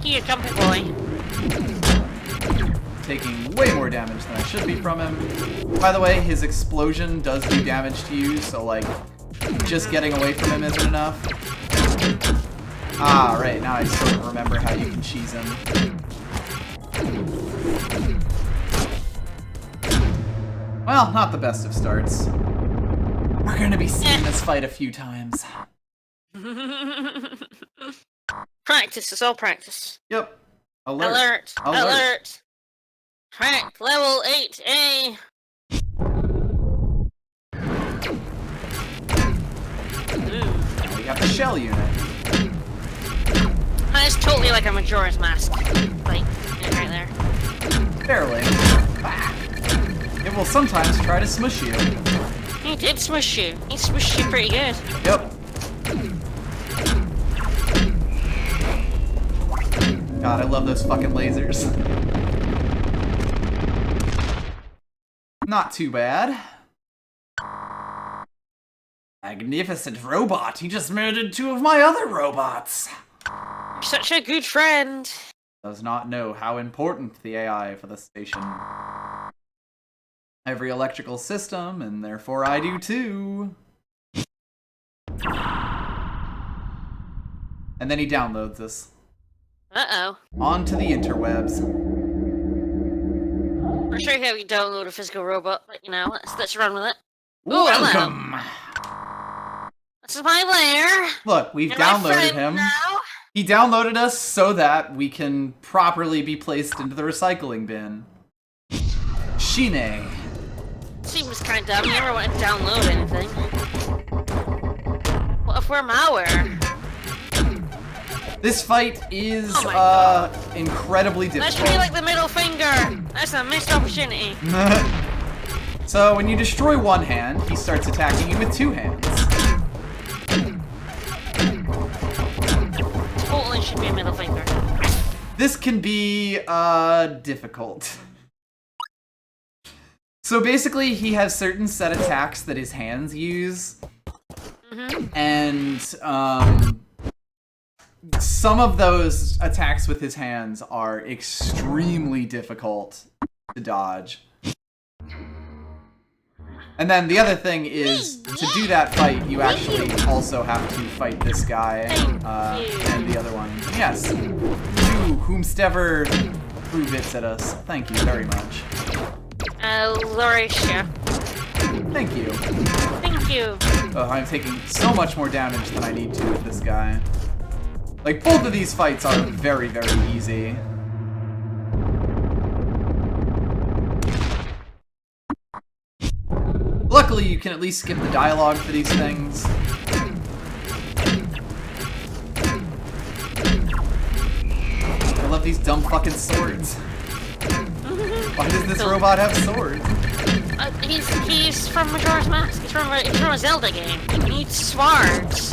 Here, jumpy boy. Taking way more damage than I should be from him. By the way, his explosion does do damage to you, so like, just getting away from him isn't enough. Ah, right, now I sort of remember how you can cheese him. Well, not the best of starts. We're gonna be seeing this fight a few times. Practice is all practice. Yep. Alert! Alert! Track level 8A! Now we have the shell unit. Has totally like a Majora's Mask. Like, right there. Barely. It will sometimes try to smush you. He did smush you. He smushed you pretty good. Yep. God, I love those fucking lasers. Not too bad. Magnificent robot. He just murdered 2 of my other robots. You're such a good friend. Does not know how important the AI for the station. Every electrical system, and therefore I do too. And then he downloads us. Uh-oh. Onto the interwebs. I'm not sure how you download a physical robot, but you know, let's run with it. Ooh, welcome! This is my lair. Look, we've You're downloaded him. Now. He downloaded us so that we can properly be placed into the recycling bin. Shine. Seems kind of dumb. You never want to download anything. What if we're malware? This fight is incredibly That difficult. should be like the middle finger. That's a missed opportunity. So when you destroy one hand, he starts attacking you with 2 hands. Totally should be a middle finger. This can be difficult. So basically, he has certain set attacks that his hands use, and some of those attacks with his hands are extremely difficult to dodge. And then the other thing is, to do that fight, you actually also have to fight this guy and the other one. Yes, you, whomstever threw bits at us. Thank you very much. Lauricia. Thank you. Thank you. Oh, I'm taking so much more damage than I need to with this guy. Like, both of these fights are very, very easy. Luckily, you can at least skip the dialogue for these things. I love these dumb fucking swords. Why does this robot have swords? He's from Majora's Mask. He's from a Zelda game. He needs swords.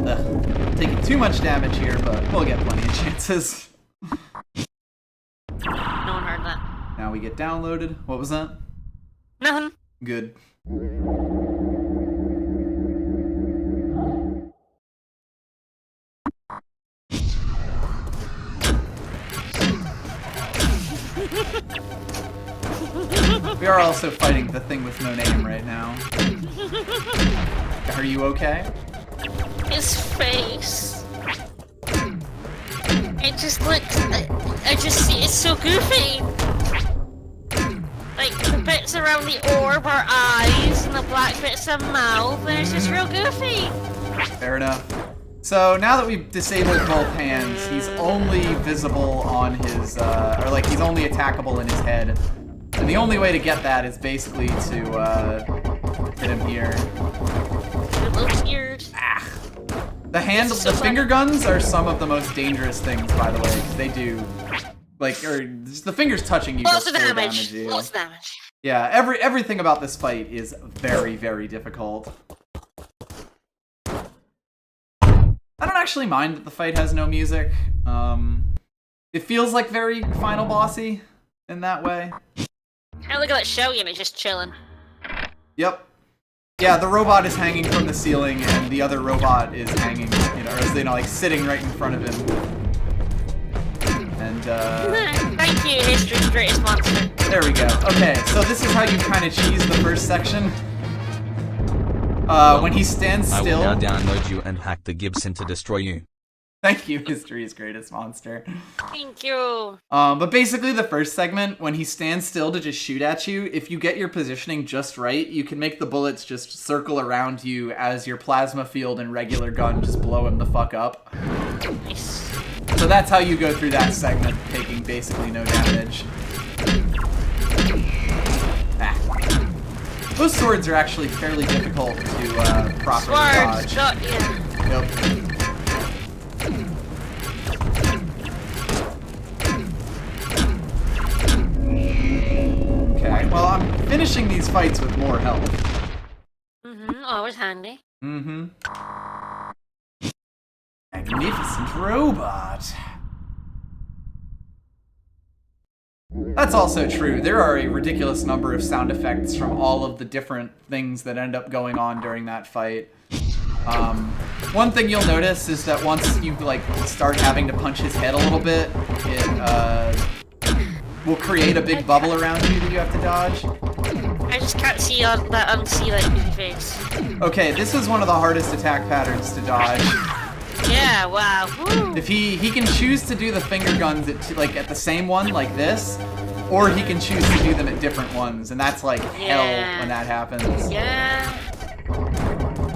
Ugh. Taking too much damage here, but we'll get plenty of chances. No one heard that. Now we get downloaded. What was that? Nothing. Good. We are also fighting the thing with no name right now. Are you okay? His face. It just looks. I just see it's so goofy. Like the bits around the orb are eyes, and the black bits are mouth, and it's just real goofy. Fair enough. So now that we've disabled both hands, he's only visible on his, or like he's only attackable in his head. And the only way to get that is basically to hit him here. A little weird. Ah. The finger guns are some of the most dangerous things, by the way. 'Cause they do, like, or just the fingers touching you Lots does of full damage. you. Lots of damage. Yeah, everything about this fight is very, very difficult. I don't actually mind that the fight has no music. It feels like very final bossy in that way. I look at that show and it's just chilling. Yep. Yeah, the robot is hanging from the ceiling, and the other robot is hanging, or like sitting right in front of him. And Thank you, history's greatest monster. there we go. Okay, so this is how you kind of cheese the first section. When he stands still. I will now download you and hack the Gibson to destroy you. Thank you, history's greatest monster. Thank you. But basically the first segment, when he stands still to just shoot at you, if you get your positioning just right, you can make the bullets just circle around you as your plasma field and regular gun just blow him the fuck up. Nice. So that's how you go through that segment, taking basically no damage. Ah. Those swords are actually fairly difficult to properly Swords, dodge. not you. Yep. Okay, well, I'm finishing these fights with more health. Always handy. Magnificent robot. That's also true. There are a ridiculous number of sound effects from all of the different things that end up going on during that fight. One thing you'll notice is that once you like start having to punch his head a little bit, it will create a big bubble around you that you have to dodge. I just can't see that unsee like goofy face. Okay, this is one of the hardest attack patterns to dodge. Yeah, wow. Woo. If he can choose to do the finger guns at the same one like this, or he can choose to do them at different ones, and that's like hell when that happens. Yeah.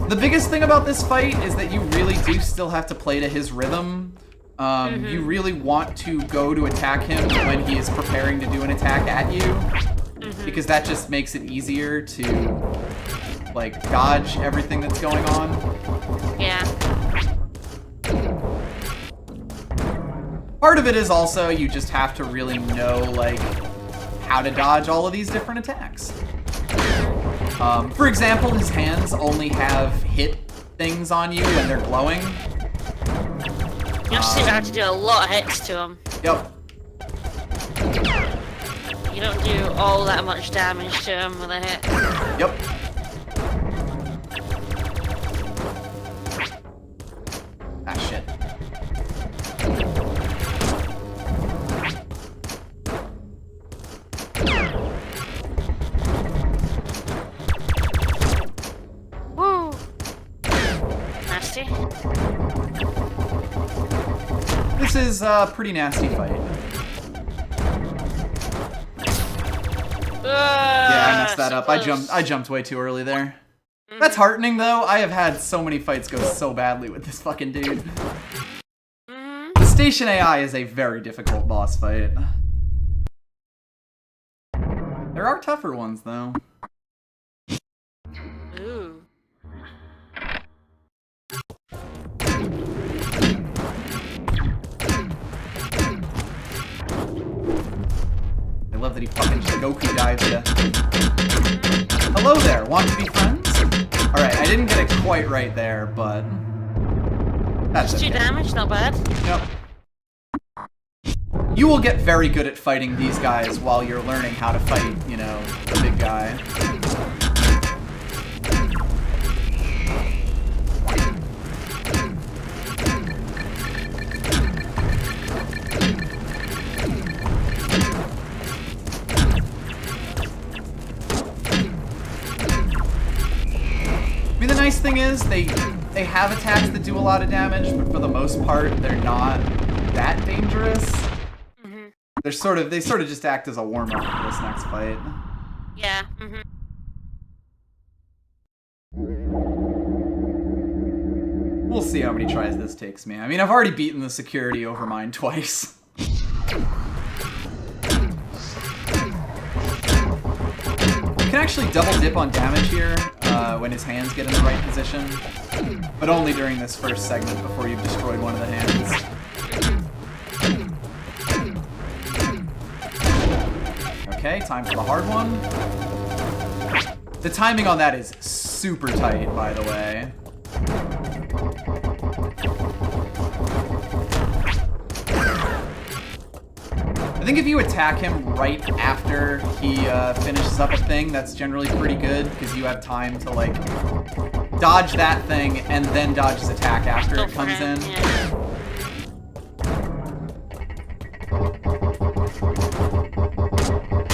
The biggest thing about this fight is that you really do still have to play to his rhythm. You really want to go to attack him when he is preparing to do an attack at you, because that just makes it easier to like dodge everything that's going on. Yeah. Part of it is also you just have to really know like how to dodge all of these different attacks. For example, his hands only have hit things on you when they're glowing. You have to do a lot of hits to him. Yep. You don't do all that much damage to him with a hit. Yep. Ah, shit. Woo! Nasty. This is a pretty nasty fight. Yeah, I messed that up. I jumped way too early there. That's heartening though. I have had so many fights go so badly with this fucking dude. The station AI is a very difficult boss fight. There are tougher ones though. Ooh. I love that he fucking Goku dives ya. Hello there, want to be friends? Alright, I didn't get it quite right there, but that's Just 2 okay. damage, not bad. Yep. You will get very good at fighting these guys while you're learning how to fight, you know, the big guy. I mean, the nice thing is they have attacks that do a lot of damage, but for the most part, they're not that dangerous. They sort of just act as a warm-up for this next fight. Yeah. We'll see how many tries this takes me. I mean, I've already beaten the security over mine twice. You can actually double dip on damage here when his hands get in the right position, but only during this first segment before you've destroyed one of the hands. Okay, time for the hard one. The timing on that is super tight, by the way. I think if you attack him right after he finishes up a thing, that's generally pretty good, because you have time to, like, dodge that thing and then dodge his attack after it comes in. Yeah.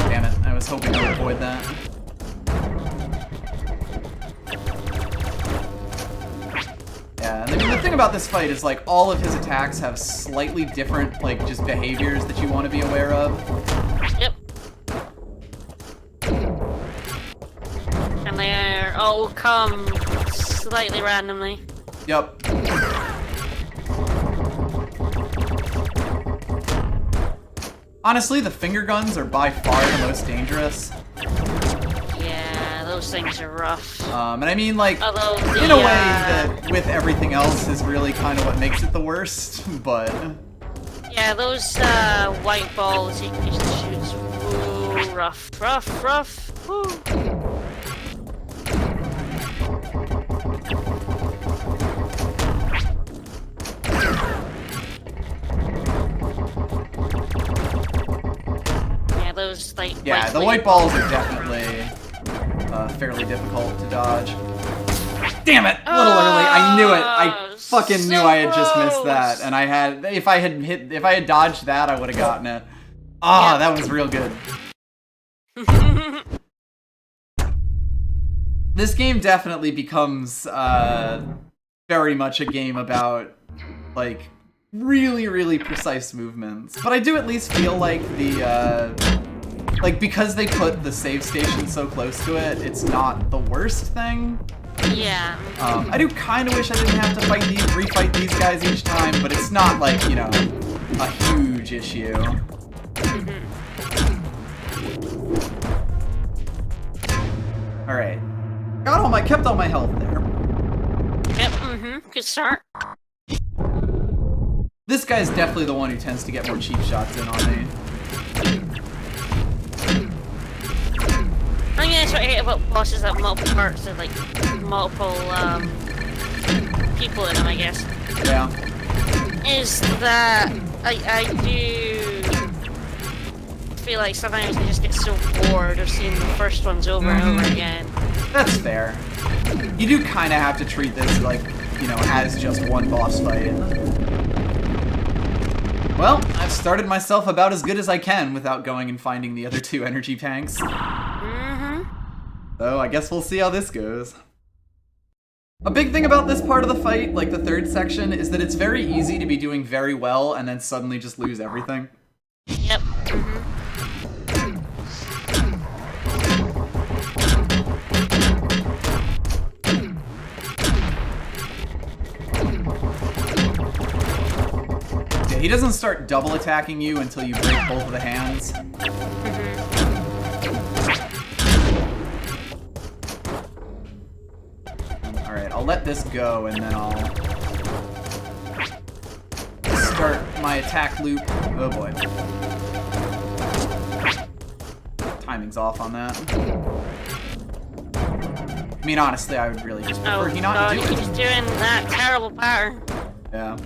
Damn it, I was hoping I would avoid that. Yeah, and the thing about this fight is, like, all of his attacks have slightly different, like, just behaviors that you want to be aware of. Yep. And they all come slightly randomly. Yep. Honestly, the finger guns are by far the most dangerous. Yeah, those things are rough. And I mean, like, Although in a way that with everything else is really kind of what makes it the worst, but... Yeah, those white balls he used to shoot. Ooh, rough. Woo. Yeah, those like. Yeah, the white balls are definitely fairly difficult to dodge. Damn it! A little early. I knew it. I fucking knew I had just missed that, and I had. If I had dodged that, I would have gotten it. Ah, that was real good. This game definitely becomes very much a game about like really precise movements. But I do at least feel like the like because they put the save station so close to it, it's not the worst thing. Yeah. I do kind of wish I didn't have to refight these guys each time, but it's not like, you know, a huge issue. All right, kept all my health there. Yep. Good start. This guy's definitely the one who tends to get more cheap shots in on me. I think that's what I hate about bosses that multiple parts and like multiple people in them, I guess. Yeah. Is that I do feel like sometimes I just get so bored of seeing the first ones over and over again. That's fair. You do kind of have to treat this like, you know, as just one boss fight. Well, I've started myself about as good as I can without going and finding the other two energy tanks. So I guess we'll see how this goes. A big thing about this part of the fight, like the third section, is that it's very easy to be doing very well and then suddenly just lose everything. Yep. Yeah, he doesn't start double attacking you until you break both of the hands. Alright, I'll let this go and then I'll start my attack loop. Oh boy. Timing's off on that. I mean, honestly, I would really just prefer he not do it. He's doing that terrible pattern. Yeah.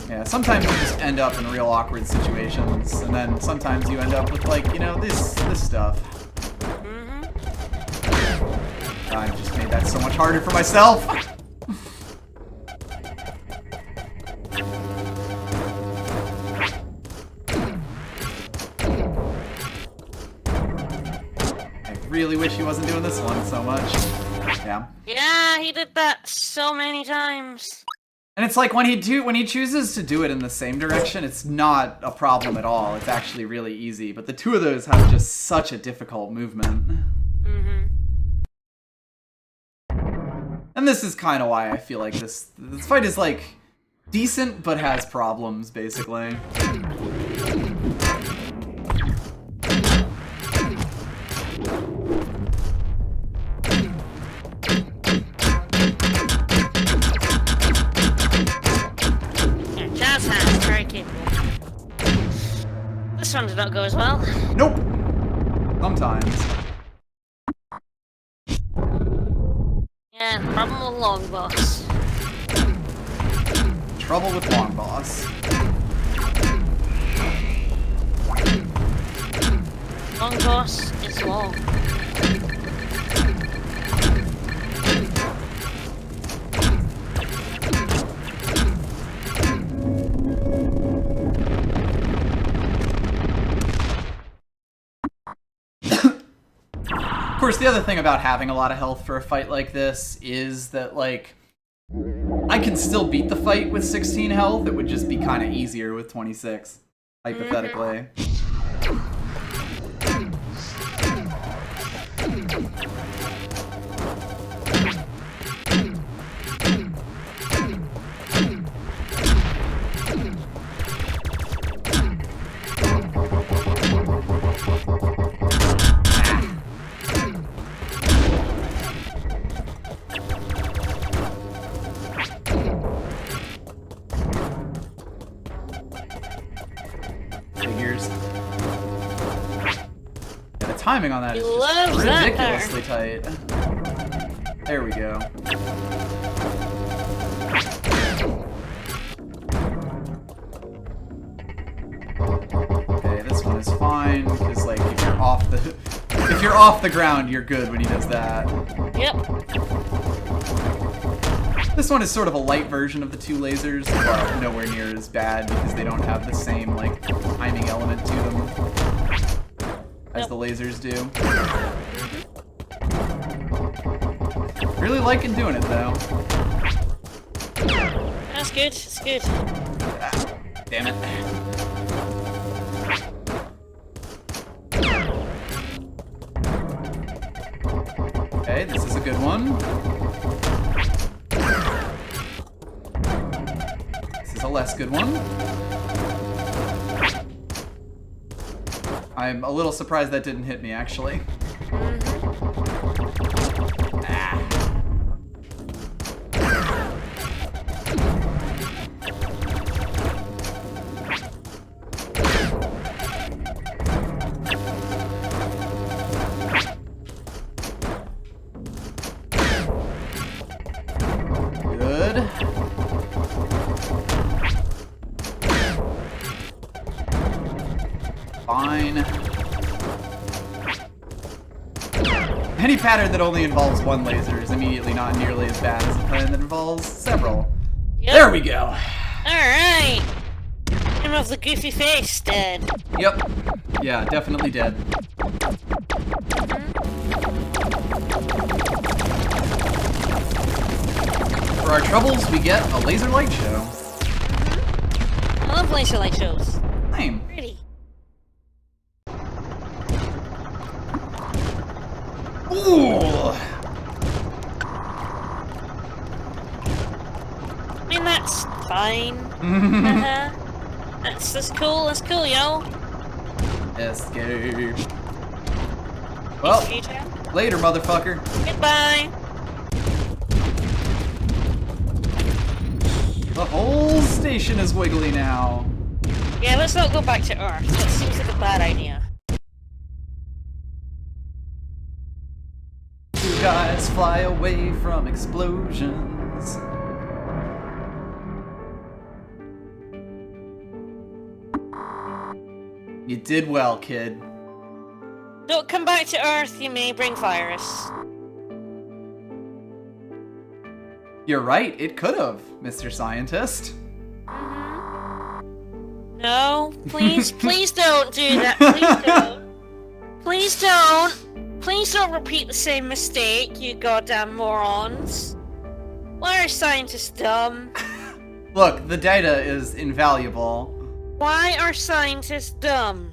Yeah, sometimes you just end up in real awkward situations, and then sometimes you end up with, like, you know, this stuff. I just made that so much harder for myself! I really wish he wasn't doing this one so much. Yeah. Yeah, he did that so many times. And it's like when he chooses to do it in the same direction, it's not a problem at all. It's actually really easy. But the two of those have just such a difficult movement. And this is kind of why I feel like this fight is like decent but has problems, basically. This one did not go as well. Nope. Sometimes. Yeah, problem with long boss. Trouble with long boss. Long boss is long. Of course, the other thing about having a lot of health for a fight like this is that, like, I can still beat the fight with 16 health. It would just be kind of easier with 26, hypothetically. timing on that is He just loves that ridiculously tight. There we go. Okay, this one is fine because like if you're off the ground, you're good when he does that. Yep. This one is sort of a light version of the two lasers, but nowhere near as bad because they don't have the same like timing element to them as the lasers do. Really liking doing it though. That's good. That's good. Ah, damn it. Okay, this is a good one. This is a less good one. I'm a little surprised that didn't hit me, actually. Ah. Good. Fine. Any pattern that only involves one laser is immediately not nearly as bad as a pattern that involves several. Yep. There we go. Alright. Him of the goofy face dead. Yep. Yeah, definitely dead. For our troubles, we get a laser light show. I love laser light shows. Same. Pretty. Ooh. I mean, that's fine. That's cool. That's cool, yo. Escape. Well, later, motherfucker. Goodbye. The whole station is wiggly now. Yeah, let's not go back to Earth. That seems like a bad idea. Two guys fly away from explosions. You did well, kid. Don't come back to Earth, you may bring virus. You're right, it could have, Mr. Scientist. No, please, please don't do that. Please don't. Please don't. Please don't repeat the same mistake, you goddamn morons. Why are scientists dumb? Look, the data is invaluable. Why are scientists dumb?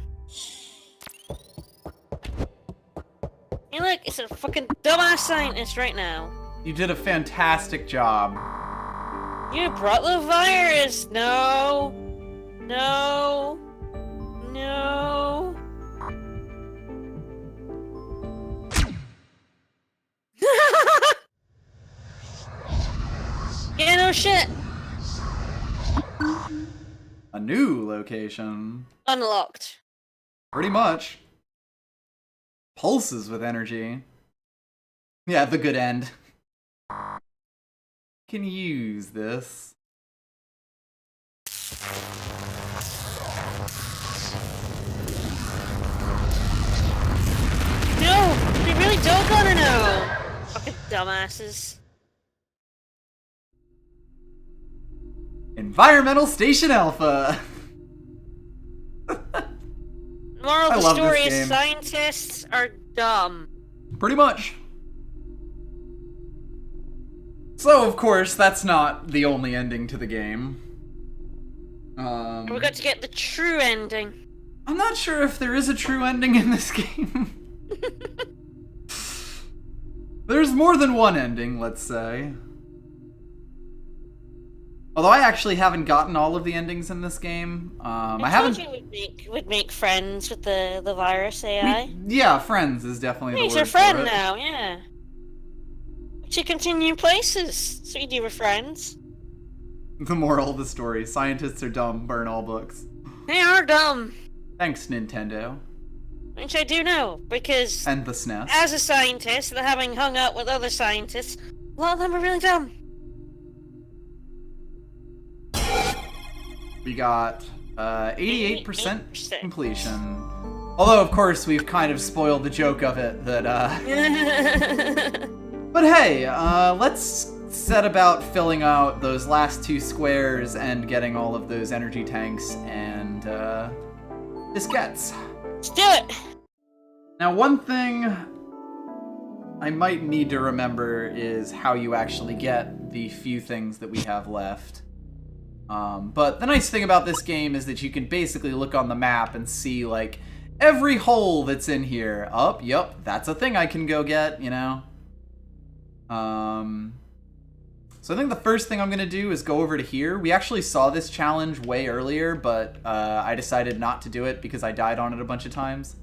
Hey look, it's a fucking dumbass scientist right now. You did a fantastic job. You brought the virus! No! No! No! Yeah, no shit! A new location. Unlocked. Pretty much. Pulses with energy. Yeah, the good end. Can use this. No! They really don't gotta know! Fucking dumbasses. Environmental Station Alpha! Moral I of the love story this is game. scientists are dumb. Pretty much. So, of course, that's not the only ending to the game. We got to get the true ending. I'm not sure if there is a true ending in this game. There's more than one ending, let's say. Although I actually haven't gotten all of the endings in this game. I haven't. told you would make friends with the virus AI. Yeah, friends is definitely the word He's your for friend it. now, yeah. We should continue places. So you do with friends. The moral of the story: scientists are dumb. Burn all books. They are dumb. Thanks, Nintendo. Which I do know, because And the SNES. as a scientist, and having hung out with other scientists, a lot of them are really dumb. We got 88% completion. Although, of course, we've kind of spoiled the joke of it that, But hey, let's set about filling out those last 2 squares and getting all of those energy tanks and, diskettes. Let's do it! Now, one thing I might need to remember is how you actually get the few things that we have left. But the nice thing about this game is that you can basically look on the map and see, like, every hole that's in here. Oh, yep, that's a thing I can go get, you know? So I think the first thing I'm going to do is go over to here. We actually saw this challenge way earlier, but I decided not to do it because I died on it a bunch of times.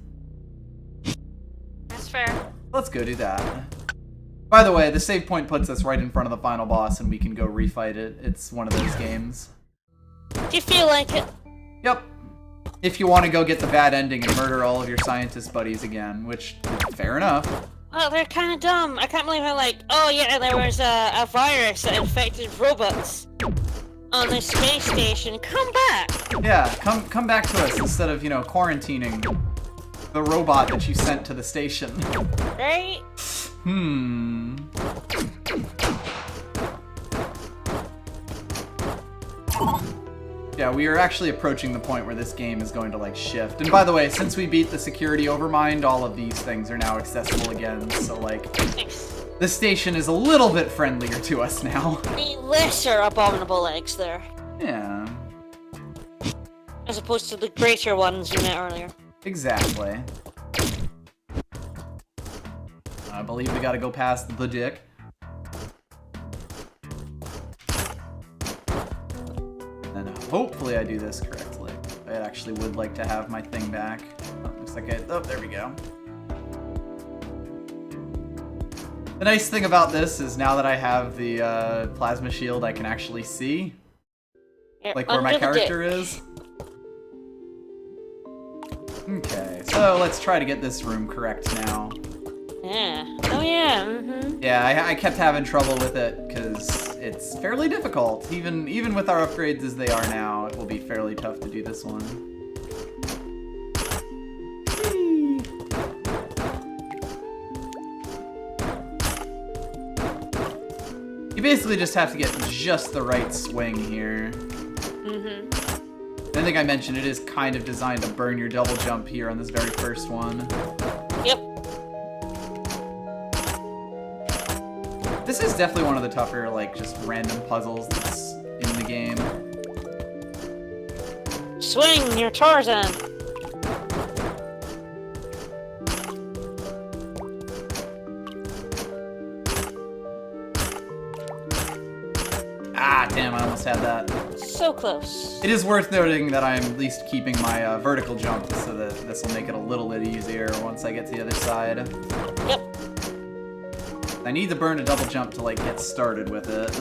That's fair. Let's go do that. By the way, the save point puts us right in front of the final boss and we can go refight it. It's one of those games. Do you feel like it? Yep. If you want to go get the bad ending and murder all of your scientist buddies again, which, fair enough. Oh, they're kind of dumb. I can't believe how, like, oh yeah, there was a virus that infected robots on the space station. Come back! Yeah, come back to us instead of, you know, quarantining the robot that you sent to the station. Right? Yeah, we are actually approaching the point where this game is going to, like, shift. And by the way, since we beat the security overmind, all of these things are now accessible again. So, like, the station is a little bit friendlier to us now. The lesser abominable eggs there. Yeah. As opposed to the greater ones you met earlier. Exactly. I believe we gotta go past the dick. And hopefully I do this correctly. I actually would like to have my thing back. Oh, looks like oh, there we go. The nice thing about this is now that I have the plasma shield, I can actually see, like, where my character is. Okay, so let's try to get this room correct now. Yeah. Oh yeah. Yeah, I kept having trouble with it because it's fairly difficult. Even with our upgrades as they are now, it will be fairly tough to do this one. You basically just have to get just the right swing here. I think I mentioned it is kind of designed to burn your double jump here on this very first one. Yep. This is definitely one of the tougher, like, just random puzzles that's in the game. Swing your Tarzan. Ah, damn, I almost had that. So close. It is worth noting that I'm at least keeping my vertical jump so that this will make it a little bit easier once I get to the other side. Yep. I need to burn a double jump to, like, get started with it.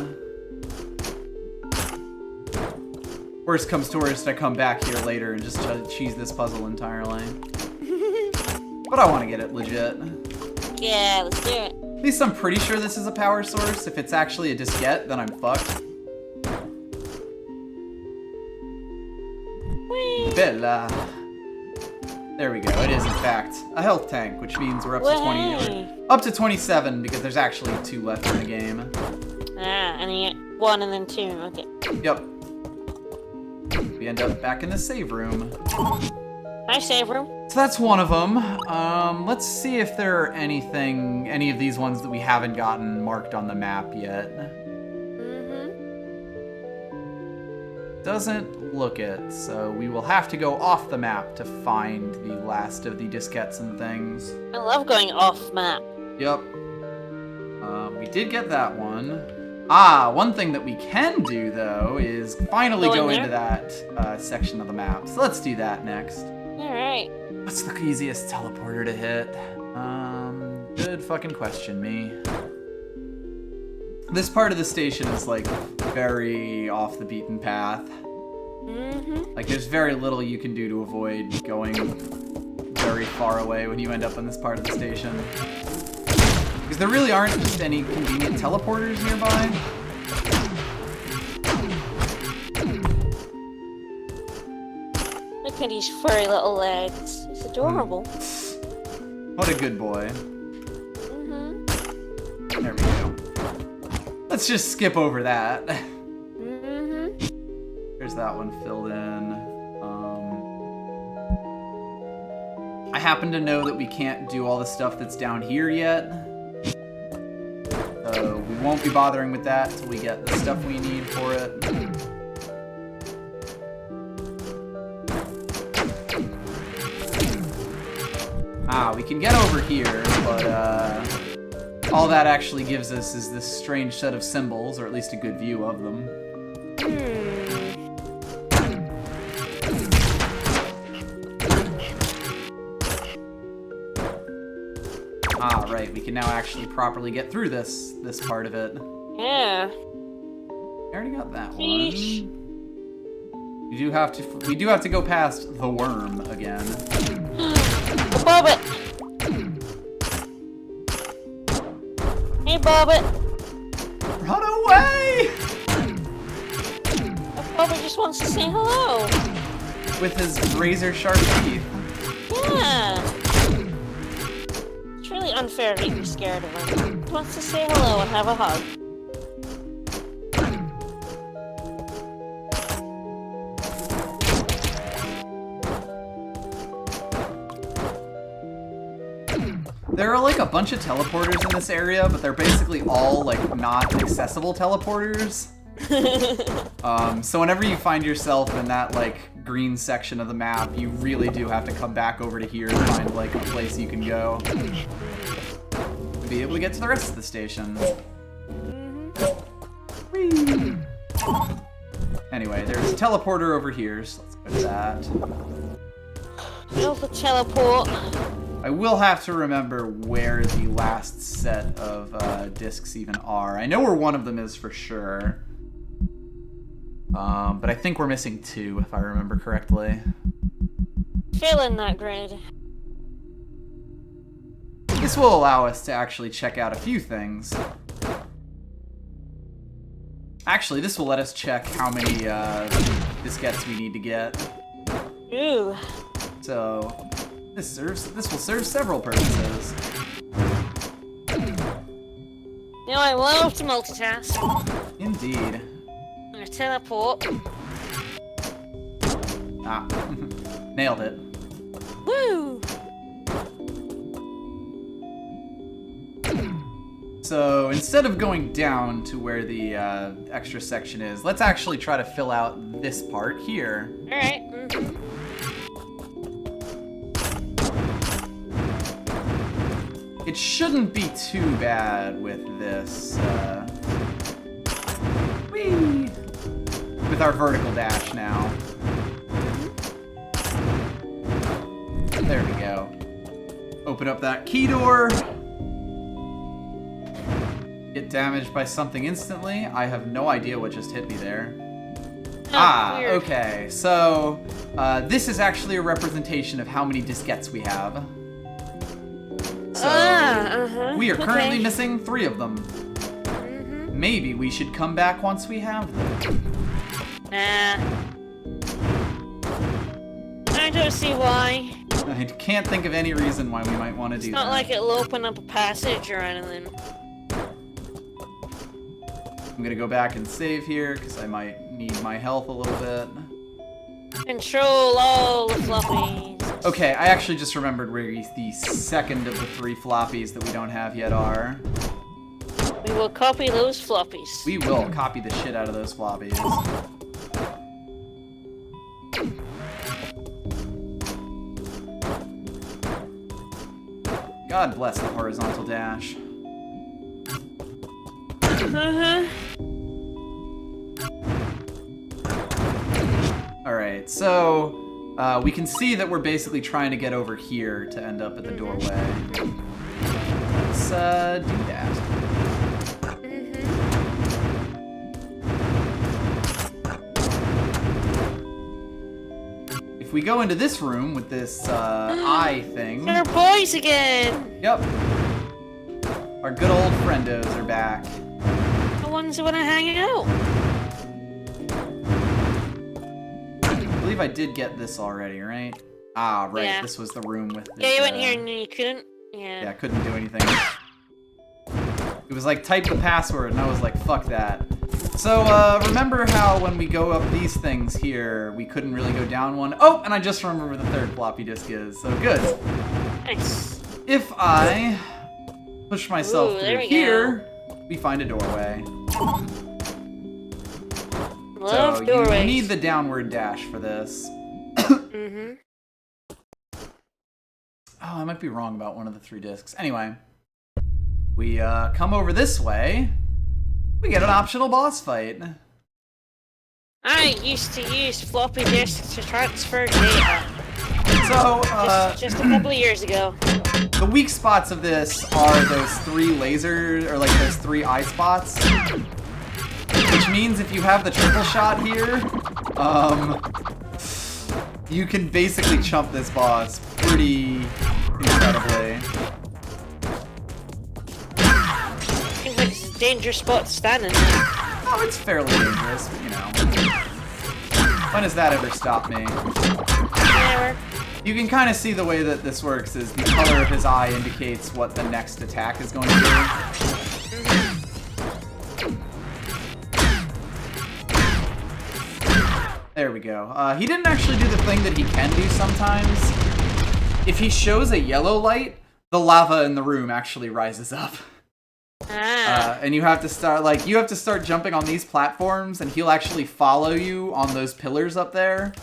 Worst comes to worst, I come back here later and just cheese this puzzle entirely. But I want to get it legit. Yeah, let's do it. At least I'm pretty sure this is a power source. If it's actually a diskette, then I'm fucked. Whee! Bella. There we go. It is, in fact, a health tank, which means we're up to 20, up to 27 because there's actually 2 left in the game. Ah, and you get 1 and then 2. Okay. Yep. We end up back in the save room. Hi, save room. So that's one of them. Let's see if there are any of these ones that we haven't gotten marked on the map yet. Doesn't look it, so we will have to go off the map to find the last of the diskettes and things. I love going off map. Yep. We did get that one. Ah, one thing that we can do, though, is finally go into that section of the map. So let's do that next. Alright. What's the easiest teleporter to hit? Good fucking question, me. This part of the station is, like, very off the beaten path. Like, there's very little you can do to avoid going very far away when you end up on this part of the station. Because there really aren't just any convenient teleporters nearby. Look at his furry little legs. He's adorable. What a good boy. Mm-hmm. There we go. Let's just skip over that. Mm-hmm. There's that one filled in. I happen to know that we can't do all the stuff that's down here yet. So we won't be bothering with that until we get the stuff we need for it. We can get over here, but all that actually gives us is this strange set of symbols, or at least a good view of them. Right, we can now actually properly get through this part of it. Yeah. I already got that Sheesh. one. We do have to go past the worm again. Bobbit! Hey, Bobbit! Run away! Bobbit just wants to say hello. With his razor sharp teeth. Yeah. It's really unfair to be scared of him. He wants to say hello and have a hug. There are like a bunch of teleporters in this area, but they're basically all like not accessible teleporters. So whenever you find yourself in that like green section of the map, you really do have to come back over to here to find like a place you can go to be able to get to the rest of the station. Whee! Anyway, there's a teleporter over here, so let's go to that. Go for teleport. I will have to remember where the last set of discs even are. I know where one of them is for sure. But I think we're missing 2, if I remember correctly. Feeling that grid. This will allow us to actually check out a few things. Actually, this will let us check how many diskettes we need to get. Ooh. So, this will serve several purposes. You know, I love to multitask. Indeed. I'm gonna teleport. Nailed it. Woo! So instead of going down to where the extra section is, let's actually try to fill out this part here. Alright. It shouldn't be too bad with this, whee! With our vertical dash now. There we go. Open up that key door. Get damaged by something instantly. I have no idea what just hit me there. Weird. Okay. So, this is actually a representation of how many diskettes we have. So, we are currently missing 3 of them. Maybe we should come back once we have them. I don't see why. I can't think of any reason why we might want to do that. It's not like it'll open up a passage or anything. I'm gonna go back and save here, because I might need my health a little bit. Control all the floppies. Okay, I actually just remembered where the second of the 3 floppies that we don't have yet are. We will copy those floppies. We will copy the shit out of those floppies. God bless the horizontal dash. Alright, so we can see that we're basically trying to get over here to end up at the doorway. Let's do that. If we go into this room with this eye thing... They're boys again! Yep. Our good old friendos are back. The ones who want to hang out. I believe I did get this already, right? Ah, right. Yeah. This was the room with the... Yeah, you went here and you couldn't. Yeah. Yeah, I couldn't do anything. It was like, type the password, and I was like, fuck that. So, remember how when we go up these things here, we couldn't really go down one? Oh, and I just remember where the third floppy disk is, so good. Nice. If I push myself Ooh, there through we here, we find a doorway. Love So, doorways. you need the downward dash for this. Mm-hmm. Oh, I might be wrong about one of the 3 discs. Anyway, we come over this way. We get an optional boss fight. I used to use floppy disks to transfer data. So, Just a couple of years ago. the weak spots of this are those 3 lasers, or like those 3 eye spots. Which means if you have the triple shot here, you can basically chump this boss pretty incredibly. Seems like it's a dangerous spot to stand in. Oh, it's fairly dangerous, but you know. When has that ever stopped me? Never. You can kind of see the way that this works is the color of his eye indicates what the next attack is going to do. There we go. He didn't actually do the thing that he can do sometimes. If he shows a yellow light, the lava in the room actually rises up. And you have to start jumping on these platforms, and he'll actually follow you on those pillars up there.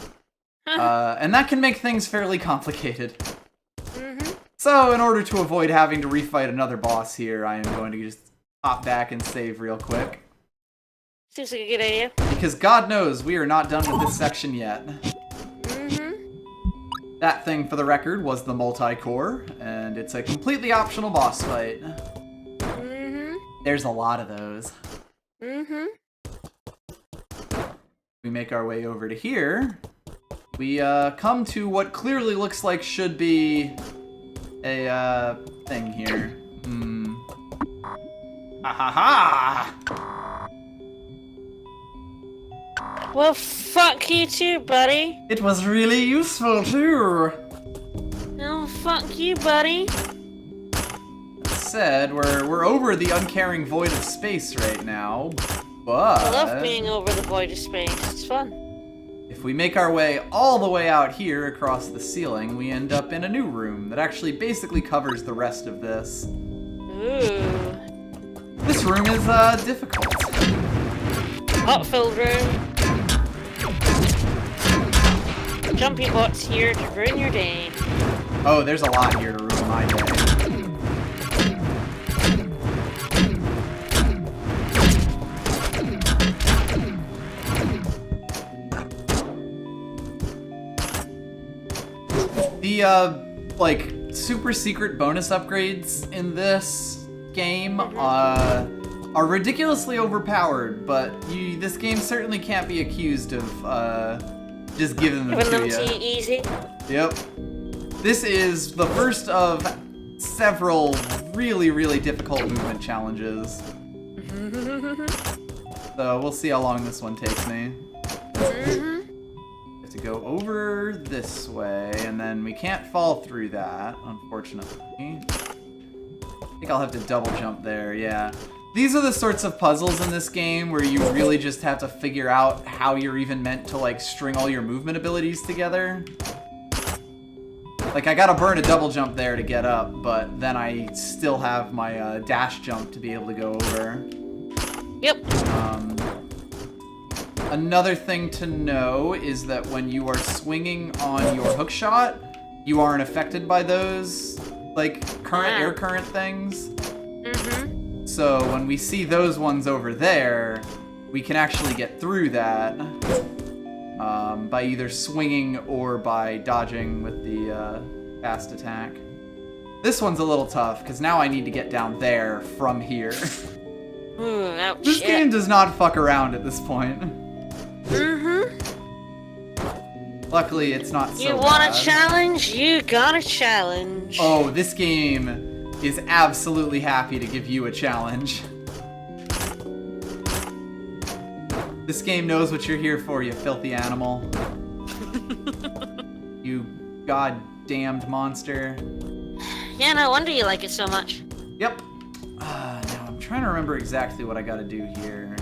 And that can make things fairly complicated. So, in order to avoid having to refight another boss here, I am going to just hop back and save real quick. Seems like a good idea. Because God knows we are not done with this section yet. That thing, for the record, was the multi-core, and it's a completely optional boss fight. There's a lot of those. We make our way over to here. We come to what clearly looks like should be a thing here. Ha ha ha! Well, fuck you too, buddy. It was really useful too. Oh, fuck you, buddy. Said we're over the uncaring void of space right now, but I love being over the void of space. It's fun. if we make our way all the way out here across the ceiling, we end up in a new room that actually basically covers the rest of this. Ooh. This room is difficult. Hot-filled room. Jumpy bots here to ruin your day. Oh, there's a lot here to ruin my day. The, like, super secret bonus upgrades in this game, are ridiculously overpowered, but this game certainly can't be accused of, just giving them Giving them to to you. you easy. Yep. This is the first of several really, really difficult movement challenges. So we'll see how long this one takes me. To go over this way, and then we can't fall through that, unfortunately. I think I'll have to double jump there, yeah. These are the sorts of puzzles in this game where you really just have to figure out how you're even meant to, like, string all your movement abilities together. Like, I gotta burn a double jump there to get up, but then I still have my dash jump to be able to go over. Yep. Another thing to know is that when you are swinging on your hook shot, you aren't affected by those, like, air current things. So when we see those ones over there, we can actually get through that by either swinging or by dodging with the fast attack. This one's a little tough, because now I need to get down there from here. Ouch. This game does not fuck around at this point. Luckily, it's not so You want bad. a challenge? You got a challenge. Oh, this game is absolutely happy to give you a challenge. This game knows what you're here for, you filthy animal. You goddamned monster. Yeah, no wonder you like it so much. Yep. Now I'm trying to remember exactly what I gotta do here.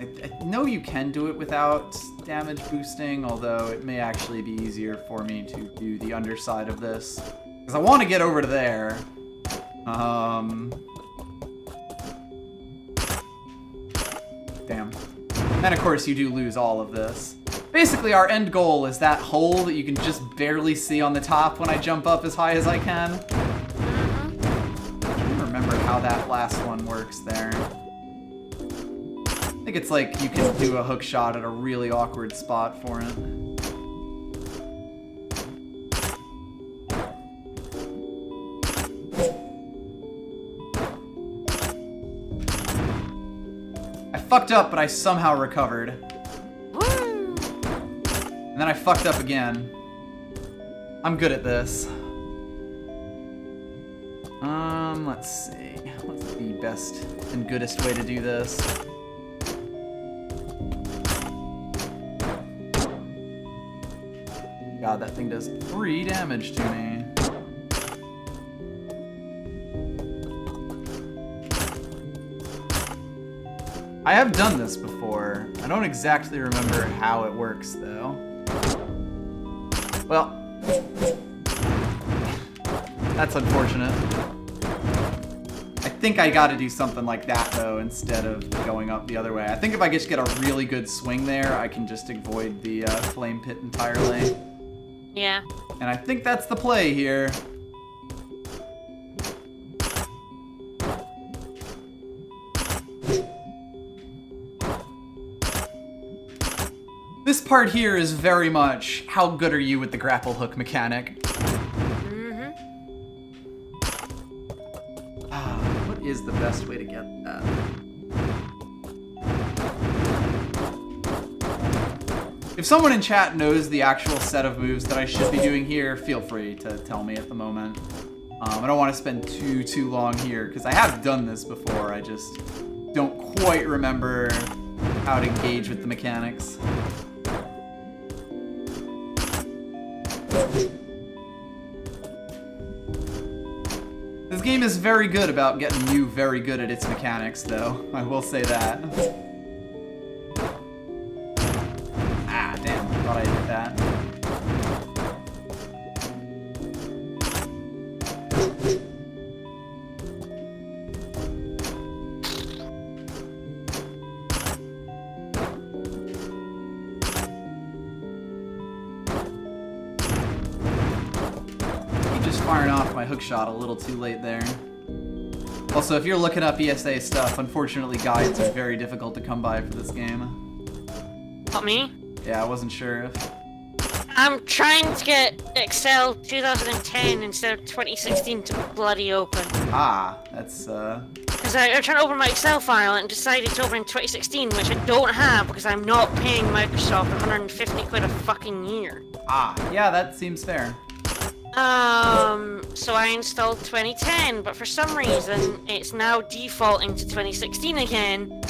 I know you can do it without damage boosting, although it may actually be easier for me to do the underside of this. Because I want to get over to there. Damn. And of course you do lose all of this. Basically our end goal is that hole that you can just barely see on the top when I jump up as high as I can. I'm trying to remember how that last one works there. I think it's like you can do a hook shot at a really awkward spot for it. I fucked up, but I somehow recovered. Woo! And then I fucked up again. I'm good at this. Let's see. What's the best and goodest way to do this? God, that thing does 3 damage to me. I have done this before. I don't exactly remember how it works, though. Well, that's unfortunate. I think I gotta do something like that, though, instead of going up the other way. I think if I just get a really good swing there, I can just avoid the flame pit entirely. Yeah. And I think that's the play here. This part here is very much, how good are you with the grapple hook mechanic? What is the best way to get that? If someone in chat knows the actual set of moves that I should be doing here, feel free to tell me at the moment. I don't want to spend too long here, because I have done this before, I just don't quite remember how to engage with the mechanics. This game is very good about getting you very good at its mechanics, though. I will say that. Ah, damn. Thought I hit that. Firing off my hook shot a little too late there. Also, if you're looking up ESA stuff, unfortunately guides are very difficult to come by for this game. Not me? Yeah, I wasn't sure if... I'm trying to get Excel 2010 instead of 2016 to bloody open. Ah, that's Because I'm trying to open my Excel file and decided to open in 2016, which I don't have because I'm not paying Microsoft 150 quid a fucking year. Ah, yeah, that seems fair. So I installed 2010, but for some reason, it's now defaulting to 2016 again.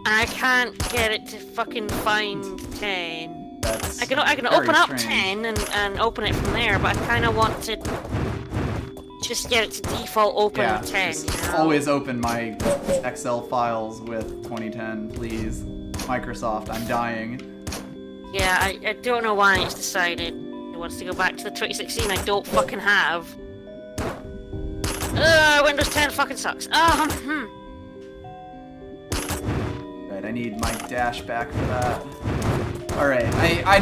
I can't get it to fucking find 10. That's I can open up 10 and open it from there, but I kind of want to just get it to default open 10. Just always open my Excel files with 2010, please. Microsoft, I'm dying. Yeah, I don't know why it's decided it wants to go back to the 2016 I don't fucking have. Windows 10 fucking sucks. Right, I need my dash back for that. Alright,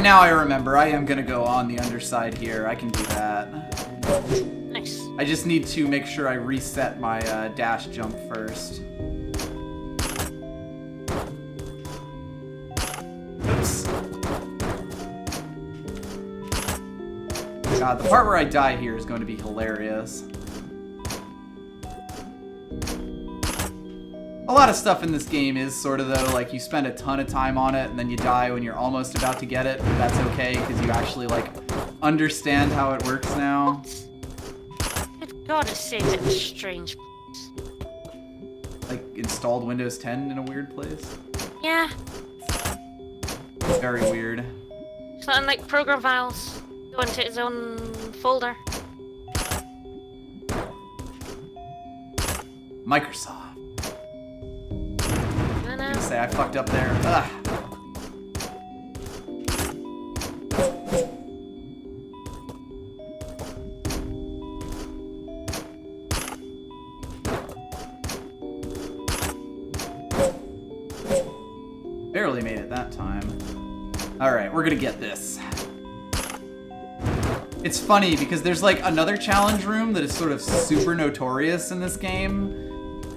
now I remember. I am gonna go on the underside here. I can do that. Nice. I just need to make sure I reset my dash jump first. Oops. God, the part where I die here is going to be hilarious. A lot of stuff in this game is sort of, though, like, you spend a ton of time on it, and then you die when you're almost about to get it, but that's okay, because you actually, like, understand how it works now. Good God, it saved it in a strange place. Like, installed Windows 10 in a weird place? Yeah. Very weird. Something like program files go into its own folder. Microsoft. I I'm know. gonna say I fucked up there. Ugh. Barely made it that time. Alright, we're gonna get this. It's funny because there's like another challenge room that is sort of super notorious in this game,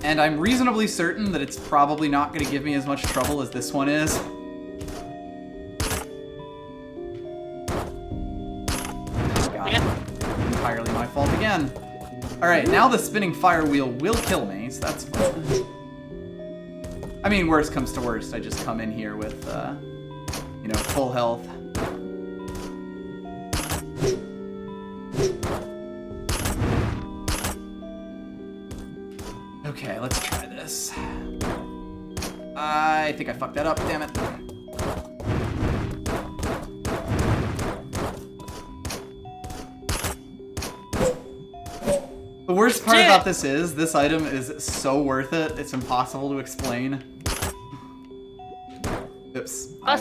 and I'm reasonably certain that it's probably not gonna give me as much trouble as this one is. God, entirely my fault again. Alright, now the spinning fire wheel will kill me, so that's fun. I mean, worst comes to worst, I just come in here with, you know, full health. Okay, let's try this. I think I fucked that up, damn it. The worst part about this is, this item is so worth it, it's impossible to explain. Oops. Well, the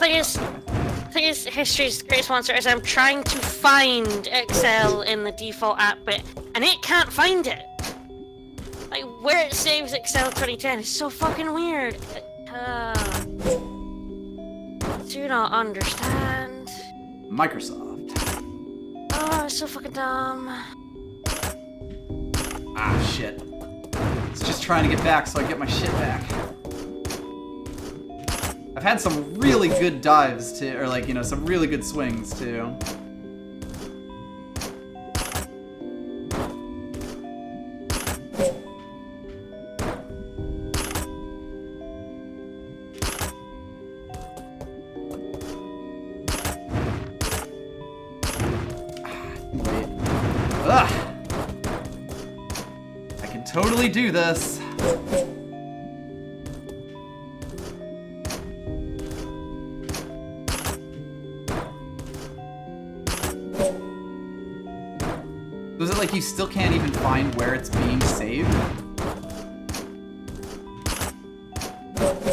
thing is, history's greatest monster is I'm trying to find Excel in the default app bit, and it can't find it. Like, where it saves Excel 2010 is so fucking weird. Do not understand. Microsoft. Oh, it's so fucking dumb. Ah, shit. It's just trying to get back so I get my shit back. I've had some really good dives, too, or like, you know, some really good swings, too. Wait. Ugh! I can totally do this. Was it like you still can't even find where it's being saved?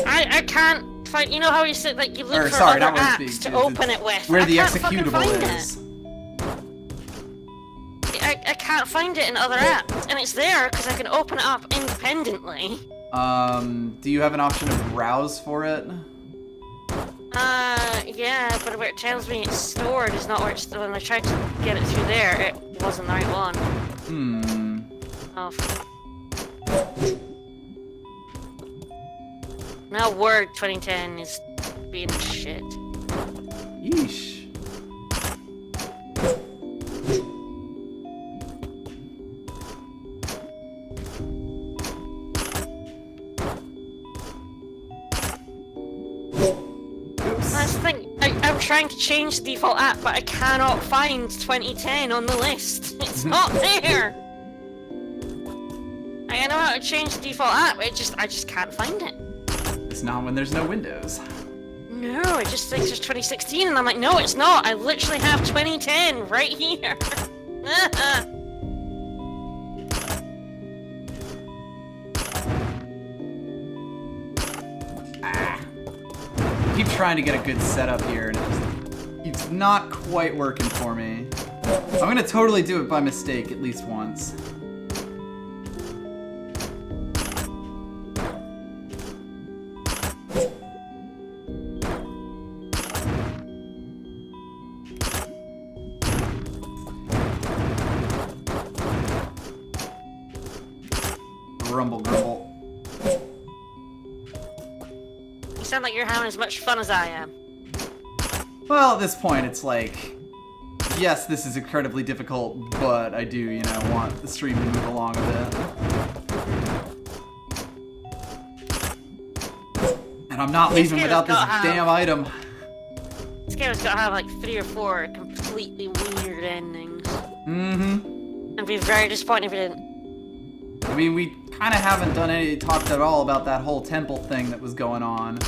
I can't find. You know how you said like you look Or, for sorry, other not where it's being apps to saved, open it with. Where the I can't fucking executable find is. I can't find it in other apps, and it's there because I can open it up independently. Do you have an option to browse for it? Yeah, but where it tells me it's stored is not where it's. When I tried to get it through there, it wasn't the right one. Oh. Now Word 2010 is being shit. Yeesh. That's the thing. I'm trying to change the default app, but I cannot find 2010 on the list. It's not there. I know how to change the default app. I just can't find it. It's not when there's no windows. No, it just thinks it's 2016, and I'm like, no, it's not. I literally have 2010 right here. I keep trying to get a good setup here, and it's not quite working for me. I'm gonna totally do it by mistake at least once. Grumble, grumble. You sound like you're having as much fun as I am. Well, at this point, it's like, yes, this is incredibly difficult, but I do, you know, want the stream to move along a bit. And I'm not leaving without this damn item. This game has got to have like 3 or 4 completely weird endings. Mm-hmm. I'd be very disappointed if it didn't. I mean, we kind of haven't talked at all about that whole temple thing that was going on.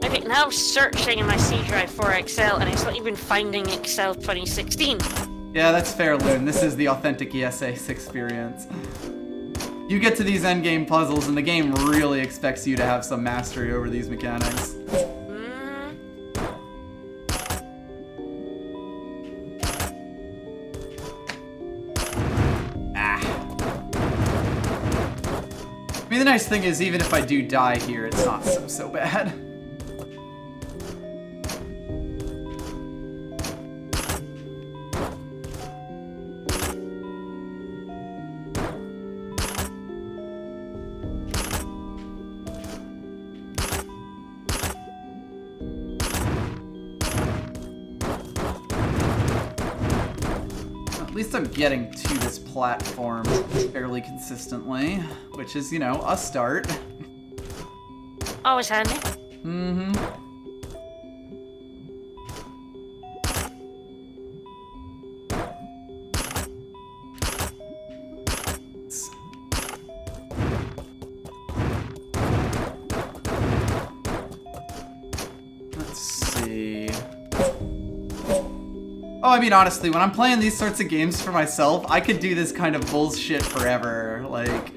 Okay, now I'm searching in my C drive for Excel, and it's not even finding Excel 2016. Yeah, that's fair, Loon. This is the authentic ESA experience. You get to these endgame puzzles, and the game really expects you to have some mastery over these mechanics. I mean, the nice thing is, even if I do die here, it's not so bad. At least I'm getting to this platform fairly consistently, which is, you know, a start. Always handy. Mm-hmm. Let's see. Oh, I mean, honestly, when I'm playing these sorts of games for myself, I could do this kind of bullshit forever. Like,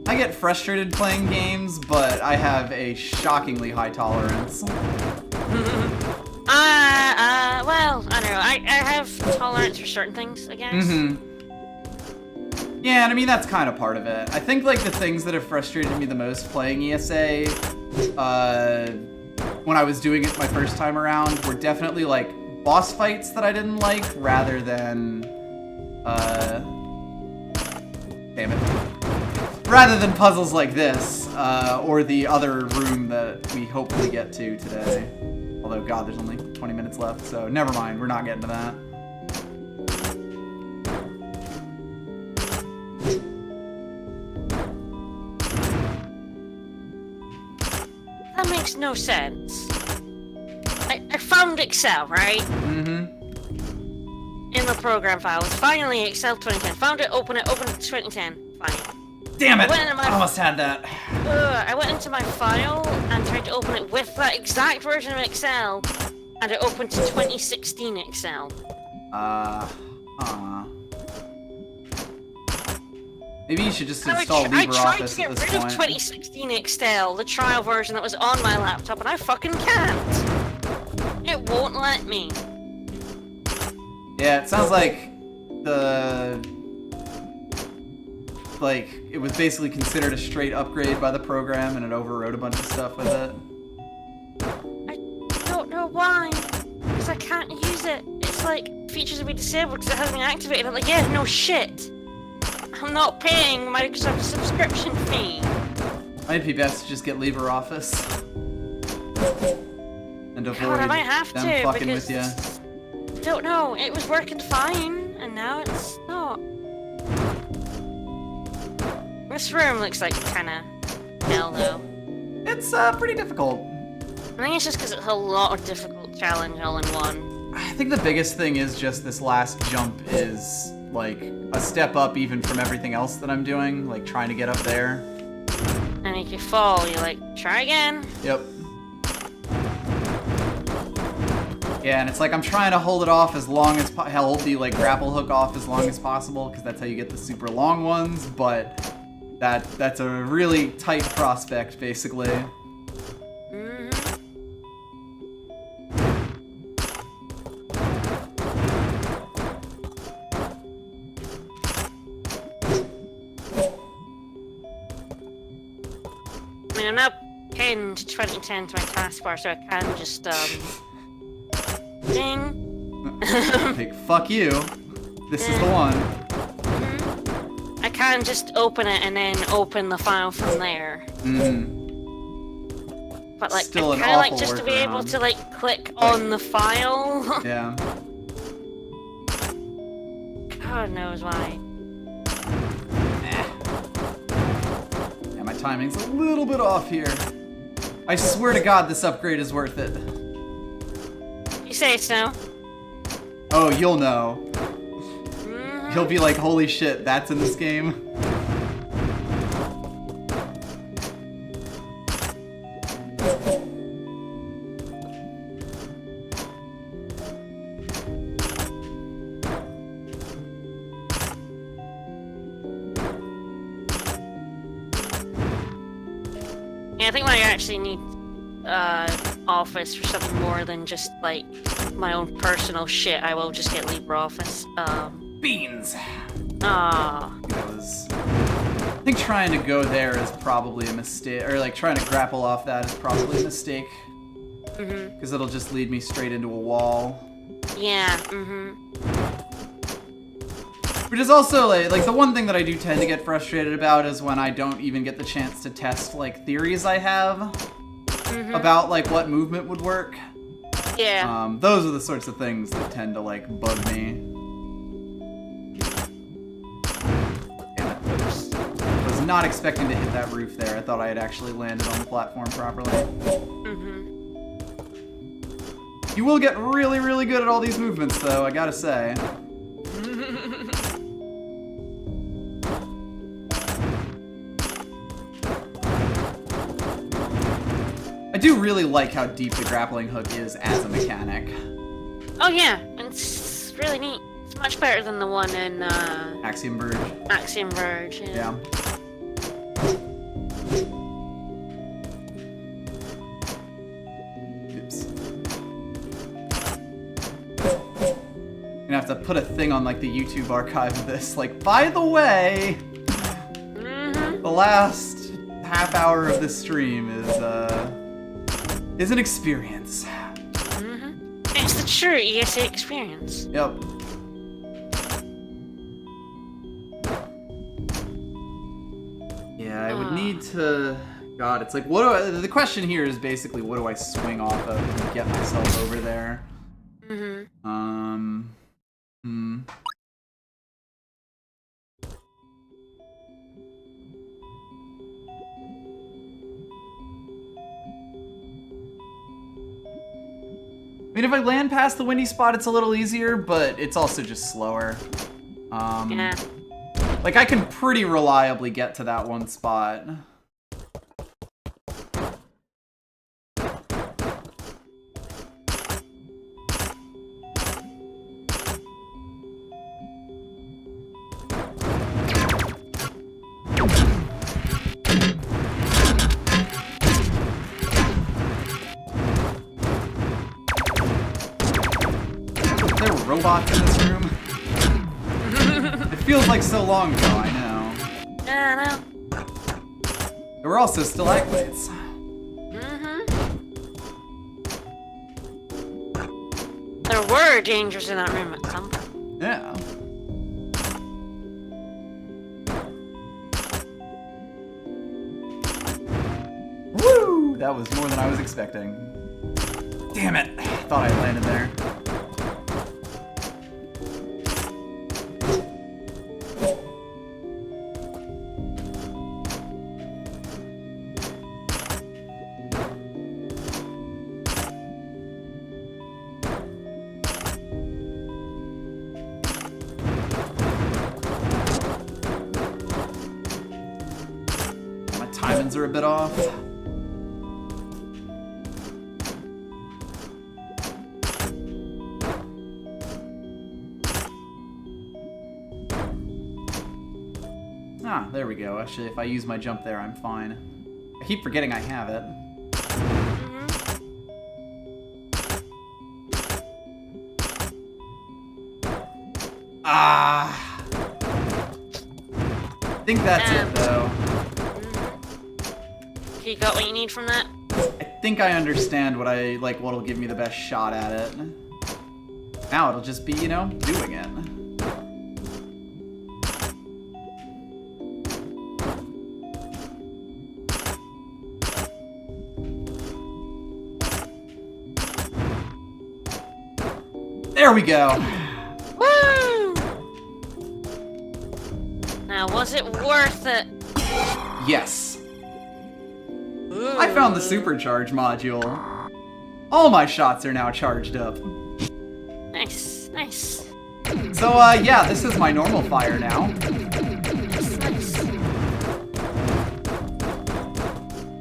I get frustrated playing games, but I have a shockingly high tolerance. Well, I don't know. I have tolerance for certain things, I guess. Yeah, and I mean, that's kind of part of it. I think, like, the things that have frustrated me the most playing ESA, when I was doing it my first time around, were definitely, like, boss fights that I didn't like, rather than, damn it. Rather than puzzles like this, or the other room that we hopefully get to today. Although, God, there's only 20 minutes left, so never mind, we're not getting to that. That makes no sense. I found Excel, right? In the program files. Finally, Excel 2010. Found it, open it 2010. Fine. Damn it! I almost had that. I went into my file and tried to open it with that exact version of Excel, and it opened to 2016 Excel. Maybe you should just install LibreOffice at this point. I tried to get rid of 2016 Excel, the trial version that was on my laptop, and I fucking can't. It won't let me. Yeah, it sounds like it was basically considered a straight upgrade by the program, and it overwrote a bunch of stuff with it. I don't know why, because I can't use it. It's like, features will be disabled because it hasn't been activated. I'm like, yeah, no shit. I'm not paying Microsoft's subscription fee. Might be best to just get LibreOffice. And avoid God, I might have them to, fucking because with you. I don't know, it was working fine, and now it's not. This room looks like kinda hell, though. It's pretty difficult. I think it's just because it's a lot of difficult challenge all in one. I think the biggest thing is just this last jump is, like, a step up even from everything else that I'm doing, like trying to get up there. And if you fall, you're like, try again. Yep. Yeah, and it's like I'm trying to hold it off as long as hold the like grapple hook off as long as possible, because that's how you get the super long ones, but that's a really tight prospect, basically. I mean, I'm now pinned 2010 to my taskbar, so I can just, ding. Like, fuck you. This is the one. I can just open it and then open the file from there. But, like, Still I an kind of like awful just to be able workaround. to, like, click on the file. Yeah. God knows why. timing's a little bit off here. I swear to God, this upgrade is worth it. You say so. Oh, you'll know. You'll be like, holy shit, that's in this game? Yeah, I think I actually need Office for something more than just like my own personal shit. I will just get LibreOffice. Beans! Ah. I think trying to go there is probably a mistake, or like trying to grapple off that is probably a mistake. Because it'll just lead me straight into a wall. Yeah, Which is also like the one thing that I do tend to get frustrated about is when I don't even get the chance to test like theories I have about like what movement would work. Yeah. Those are the sorts of things that tend to like bug me. I was not expecting to hit that roof there. I thought I had actually landed on the platform properly. You will get really, really good at all these movements, though, I gotta say. I do really like how deep the grappling hook is as a mechanic. Oh yeah, it's really neat. It's much better than the one in Axiom Verge. Axiom Verge. Yeah. Oops. I'm gonna have to put a thing on like the YouTube archive of this. Like, by the way, the last half hour of this stream is an experience. It's the true ESA experience. Yep. Yeah, I would need to... God, it's like, the question here is basically, what do I swing off of to get myself over there? I mean, if I land past the windy spot, it's a little easier, but it's also just slower. Yeah. Like, I can pretty reliably get to that one spot. There were robots in this room. It feels like so long ago, I know. I know. There were also stalagmites. There were dangers in that room at some point. Yeah. Woo! That was more than I was expecting. Damn it! Thought I landed there. My timings are a bit off. Ah, there we go. Actually, if I use my jump there, I'm fine. I keep forgetting I have it. Ah! I think that's it, though. You got what you need from that? I think I understand what'll give me the best shot at it. Now it'll just be, you know, doing it. There we go. Woo! Now, was it worth it? Yes. I found the supercharge module. All my shots are now charged up. Nice, nice. So, yeah, this is my normal fire now. Nice, nice.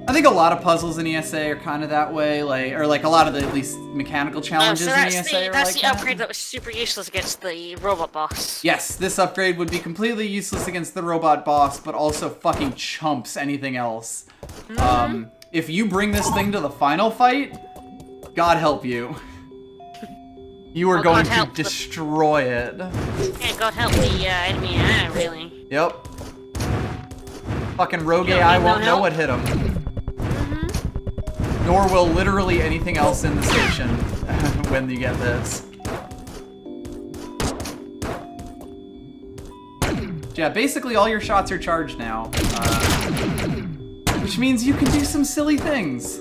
I think a lot of puzzles in ESA are kind of that way, or like a lot of the at least mechanical challenges in ESA are that's like the upgrade that was super useless against the robot boss. Yes, this upgrade would be completely useless against the robot boss, but also fucking chumps anything else. If you bring this thing to the final fight, God help you. You are going to destroy it. Yeah, God help the enemy, really. Yep. Fucking rogue AI won't know what hit him. Nor will literally anything else in the station when you get this. Yeah, basically all your shots are charged now. Which means you can do some silly things.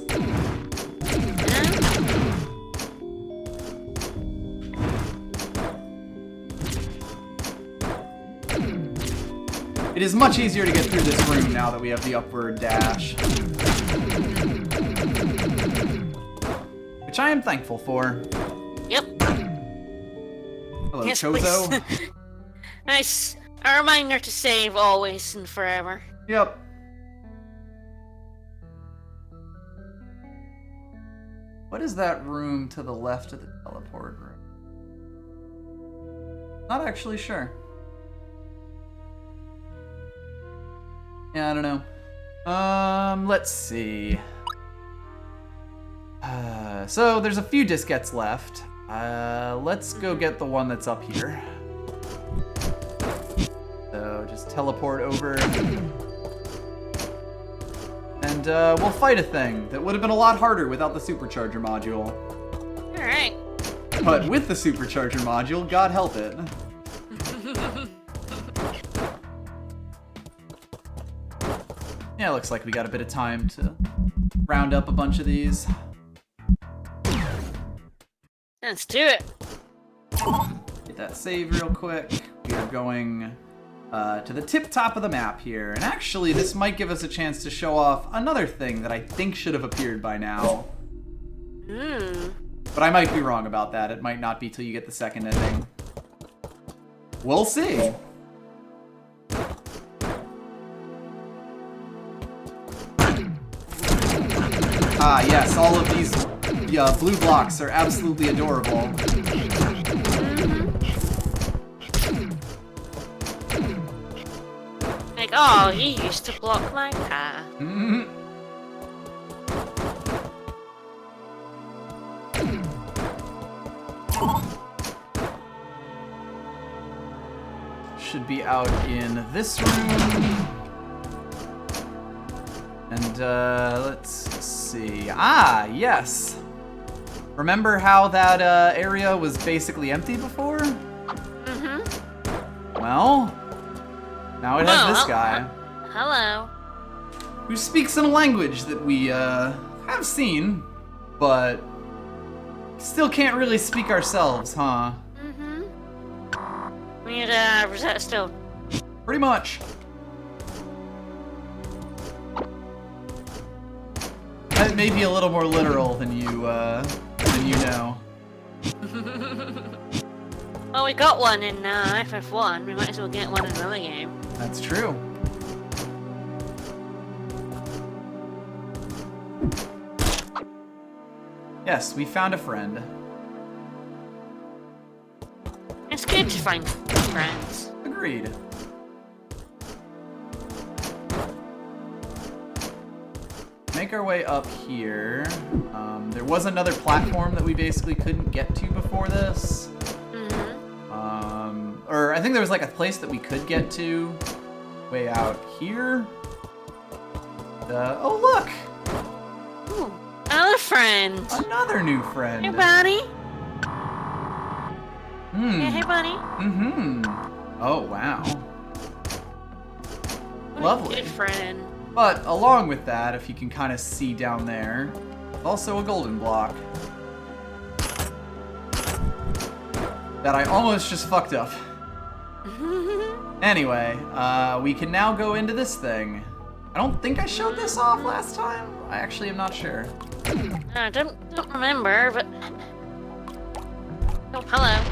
It is much easier to get through this room now that we have the upward dash. Which I am thankful for. Yep. Hello, Yes, Chozo. please. Nice. A reminder to save always and forever. Yep. What is that room to the left of the teleport room? Not actually sure. Yeah, I don't know. Let's see. So there's a few diskettes left. Let's go get the one that's up here. So just teleport over. And we'll fight a thing that would have been a lot harder without the supercharger module. Alright. But with the supercharger module, God help it. Yeah, looks like we got a bit of time to round up a bunch of these. Let's do it. Get that save real quick. We are going to the tip top of the map here. And actually, this might give us a chance to show off another thing that I think should have appeared by now. But I might be wrong about that. It might not be till you get the second ending. We'll see. Ah, yes, all of these blue blocks are absolutely adorable. Like, oh, you used to block my path. Should be out in this room. And let's see. Ah, yes. Remember how that area was basically empty before? Well, now it has this guy. Hello. Who speaks in a language that we have seen, but still can't really speak ourselves, huh? We need Rosetta Stone. Pretty much. That may be a little more literal than you know. Well, we got one in FF1. We might as well get one in another game. That's true. Yes, we found a friend. It's good to find friends. Agreed. Make our way up here. There was another platform that we basically couldn't get to before this. Or I think there was like a place that we could get to way out here. Oh, look! Ooh, another friend. Another new friend. Hey, buddy. Yeah, hey, buddy. Oh, wow. What Lovely. a good friend. But along with that, if you can kind of see down there, also a golden block. That I almost just fucked up. Anyway, we can now go into this thing. I don't think I showed this off last time. I actually am not sure. I don't remember, but... Oh, hello.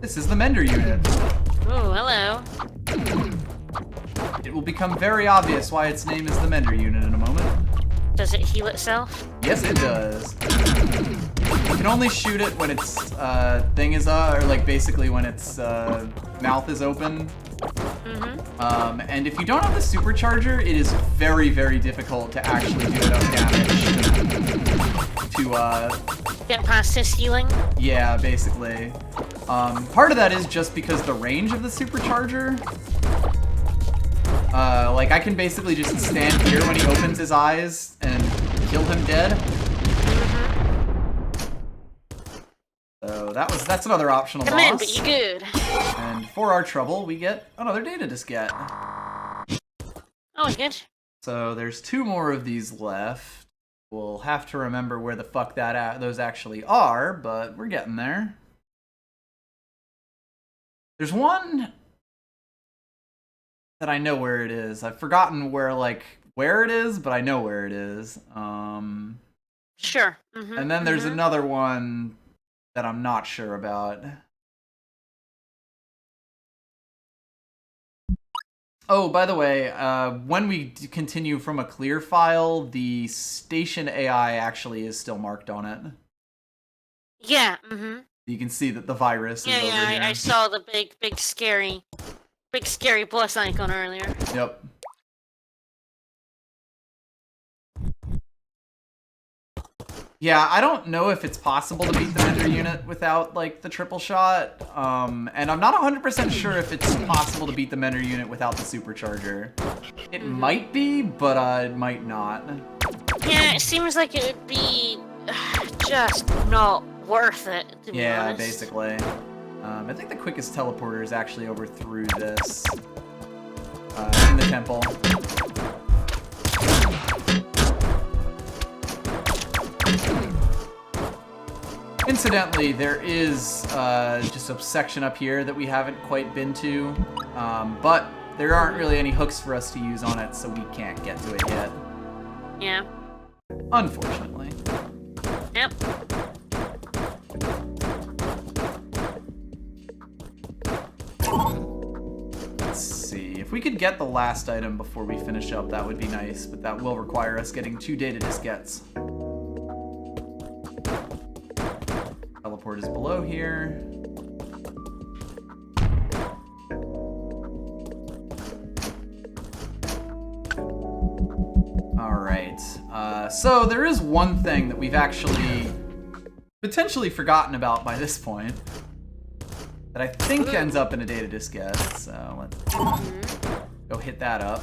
This is the Mender unit. Oh, hello. It will become very obvious why its name is the Mender unit in a moment. Does it heal itself? Yes, it does. You can only shoot it when its thing is or like basically when its mouth is open. And if you don't have the supercharger, it is very, very difficult to actually do enough damage to Get past his healing? yeah, basically. Part of that is just because the range of the supercharger. Like I can basically just stand here when he opens his eyes and kill him dead. So that's another optional Come in, boss. but you good. And for our trouble, we get another data diskette. Oh, good. So there's 2 more of these left. We'll have to remember where the fuck those actually are, but we're getting there. There's one that I know where it is. I've forgotten where it is, but I know where it is. Sure. And then there's another one that I'm not sure about. Oh, by the way, when we continue from a clear file, the station AI actually is still marked on it. Yeah, You can see that the virus is over here. I saw the big scary plus icon earlier. Yep. Yeah, I don't know if it's possible to beat the Mender unit without, like, the triple shot. And I'm not 100% sure if it's possible to beat the Mender unit without the supercharger. It might be, but it might not. Yeah, it seems like it would be just not worth it, to be honest. Yeah, basically. I think the quickest teleporter is actually over through this. In the temple. Incidentally, there is just a section up here that we haven't quite been to, but there aren't really any hooks for us to use on it, so we can't get to it yet. Yeah. Unfortunately. Yep. Let's see. If we could get the last item before we finish up, that would be nice, but that will require us getting 2 data diskettes. Teleport is below here. Alright. So there is one thing that we've actually potentially forgotten about by this point that I think ends up in a data diskette, so let's go hit that up.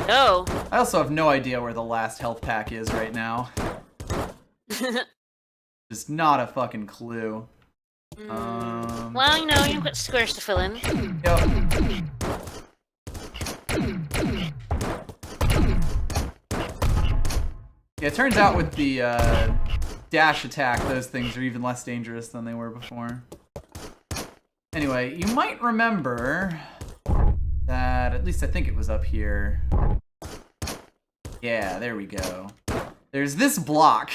Oh. I also have no idea where the last health pack is right now. Just not a fucking clue. Well, you know, you've got squares to fill in. Yep. Yeah, it turns out with the dash attack, those things are even less dangerous than they were before. Anyway, you might remember that, at least I think it was up here. Yeah, there we go. There's this block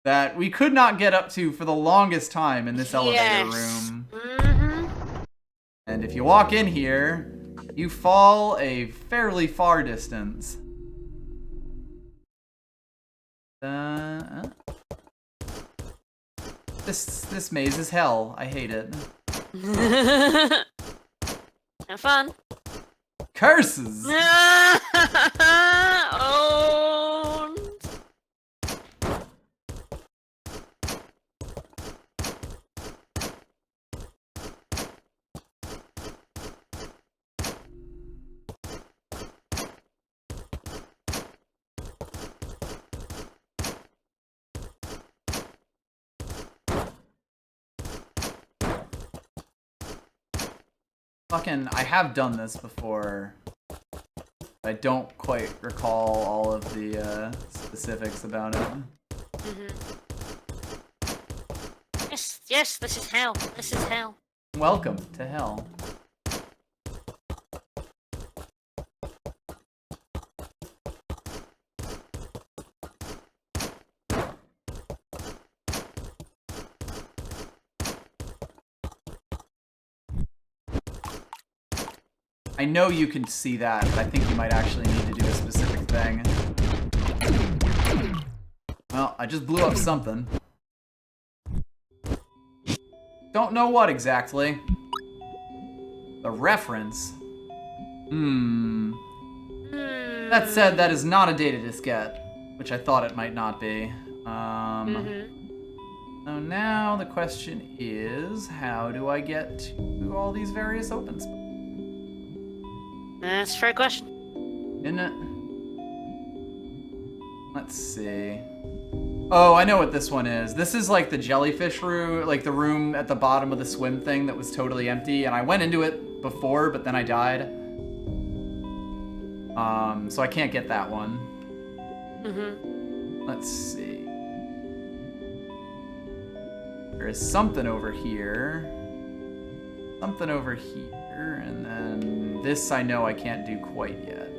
that we could not get up to for the longest time in this elevator room. And if you walk in here, you fall a fairly far distance. This maze is hell. I hate it. Have fun. Curses! Oh. Fucking, I have done this before. I don't quite recall all of the specifics about it. Yes, this is hell. This is hell. Welcome to hell. I know you can see that, but I think you might actually need to do a specific thing. Well, I just blew up something. Don't know what exactly. The reference. That said, that is not a data diskette, which I thought it might not be. So now the question is, how do I get to all these various open spots? That's a fair question. Isn't it? Let's see. Oh, I know what this one is. This is like the jellyfish room, like the room at the bottom of the swim thing that was totally empty, and I went into it before, but then I died. So I can't get that one. Let's see. There is something over here. Something over here, and then this I know I can't do quite yet.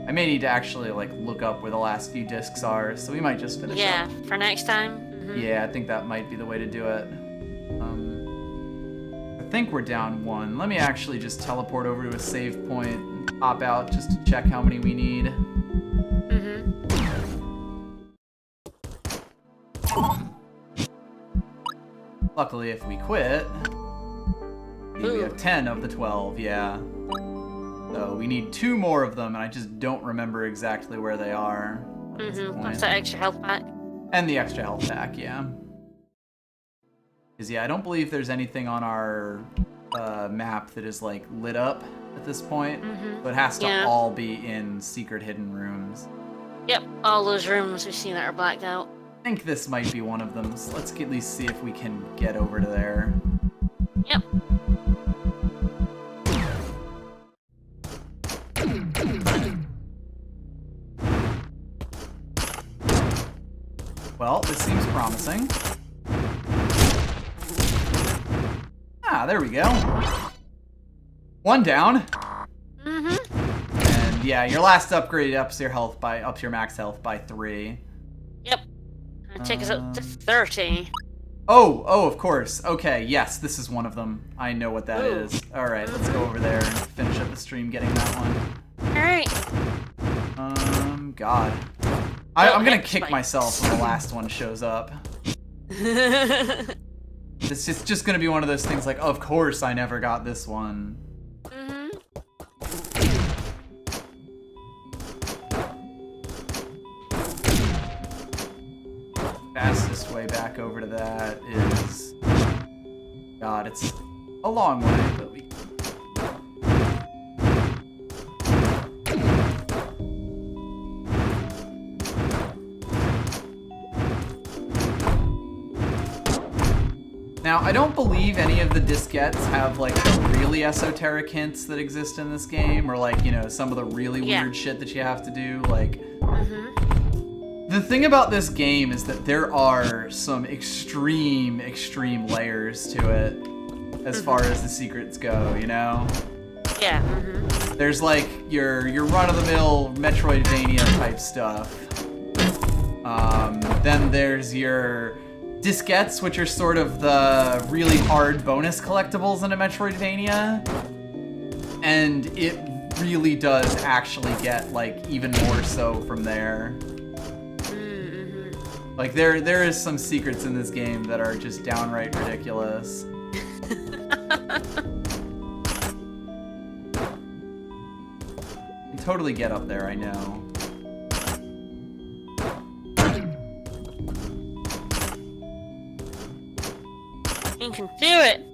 I may need to actually like look up where the last few discs are, so we might just finish up. Yeah, for next time. Yeah, I think that might be the way to do it. I think we're down one. Let me actually just teleport over to a save point and pop out just to check how many we need. Luckily, if we quit, we have 10 of the 12, yeah. So we need 2 more of them, and I just don't remember exactly where they are. That's that extra health pack. And the extra health pack, yeah. Because, yeah, I don't believe there's anything on our map that is, like, lit up at this point. So it has to all be in secret hidden rooms. Yep, all those rooms we've seen that are blacked out. I think this might be one of them, so let's at least see if we can get over to there. Yep. Well, this seems promising. Ah, there we go. 1 down. And yeah, your last upgrade ups your max health by 3. Yep. It'll take us up to 30. Oh, of course. Okay, yes, this is one of them. I know what that is. All right, let's go over there and finish up the stream getting that one. All right. God. I'm gonna kick myself when the last one shows up. It's just gonna be one of those things like, of course I never got this one. Fastest way back over to that is... God, it's a long way, but we... Now, I don't believe any of the diskettes have, like, the really esoteric hints that exist in this game, or, like, you know, some of the really weird shit that you have to do, like... The thing about this game is that there are some extreme layers to it, as far as the secrets go, you know? Yeah, There's, like, your run-of-the-mill Metroidvania type stuff. Then there's your... diskettes, which are sort of the really hard bonus collectibles in a Metroidvania. And it really does actually get, like, even more so from there. Like, there is some secrets in this game that are just downright ridiculous. You totally get up there, I know. You can do it.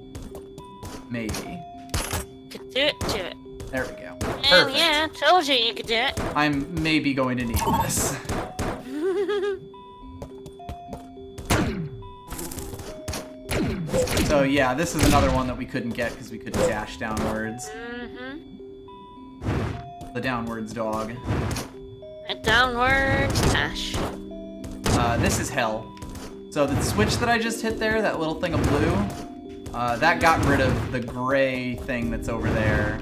Maybe. You can do it, do it. There we go. Oh Perfect. yeah, I told you you could do it. I'm maybe going to need this. So yeah, this is another one that we couldn't get because we couldn't dash downwards. The downwards dog. A downwards dash. This is hell. So the switch that I just hit there, that little thing of blue, that got rid of the gray thing that's over there.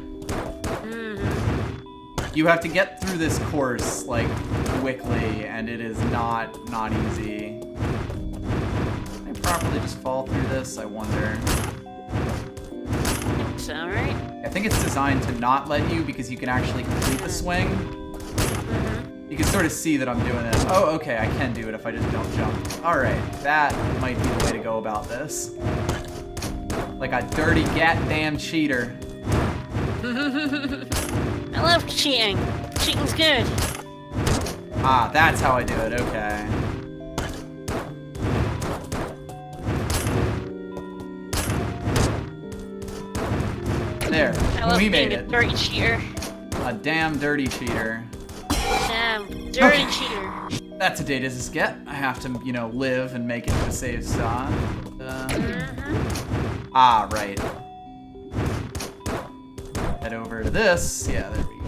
You have to get through this course, like, quickly, and it is not easy. Can I properly just fall through this? I wonder. so, right? I think it's designed to not let you because you can actually complete the swing. You can sort of see that I'm doing it. Oh, okay, I can do it if I just don't jump. Alright, that might be the way to go about this. Like a dirty goddamn cheater. I love cheating. Cheating's good. Ah, that's how I do it, okay. There, I love we being made a it. dirty cheater. A damn dirty cheater. Damn, dirty Okay. cheater. That's a day to just get. I have to, you know, live and make it to a save spot. Ah, right. Head over to this. Yeah, there we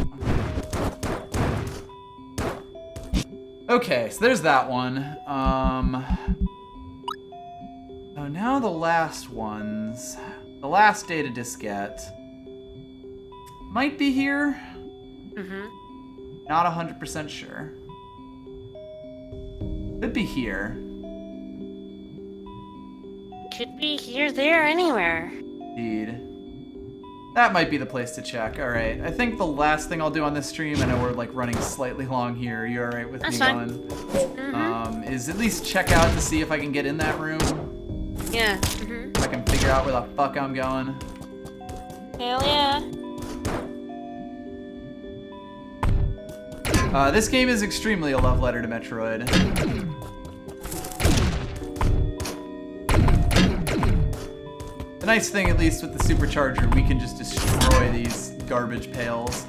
go. Okay, so there's that one. So now the last ones. The last data diskette might be here. Not 100% sure. Could be here. Could be here, there, anywhere. Indeed. That might be the place to check. Alright, I think the last thing I'll do on this stream, I know we're like running slightly long here, you alright with That's me fine. going? Is at least check out to see if I can get in that room. Yeah. If I can figure out where the fuck I'm going. Hell yeah. This game is extremely a love letter to Metroid. The nice thing, at least with the supercharger, we can just destroy these garbage pails.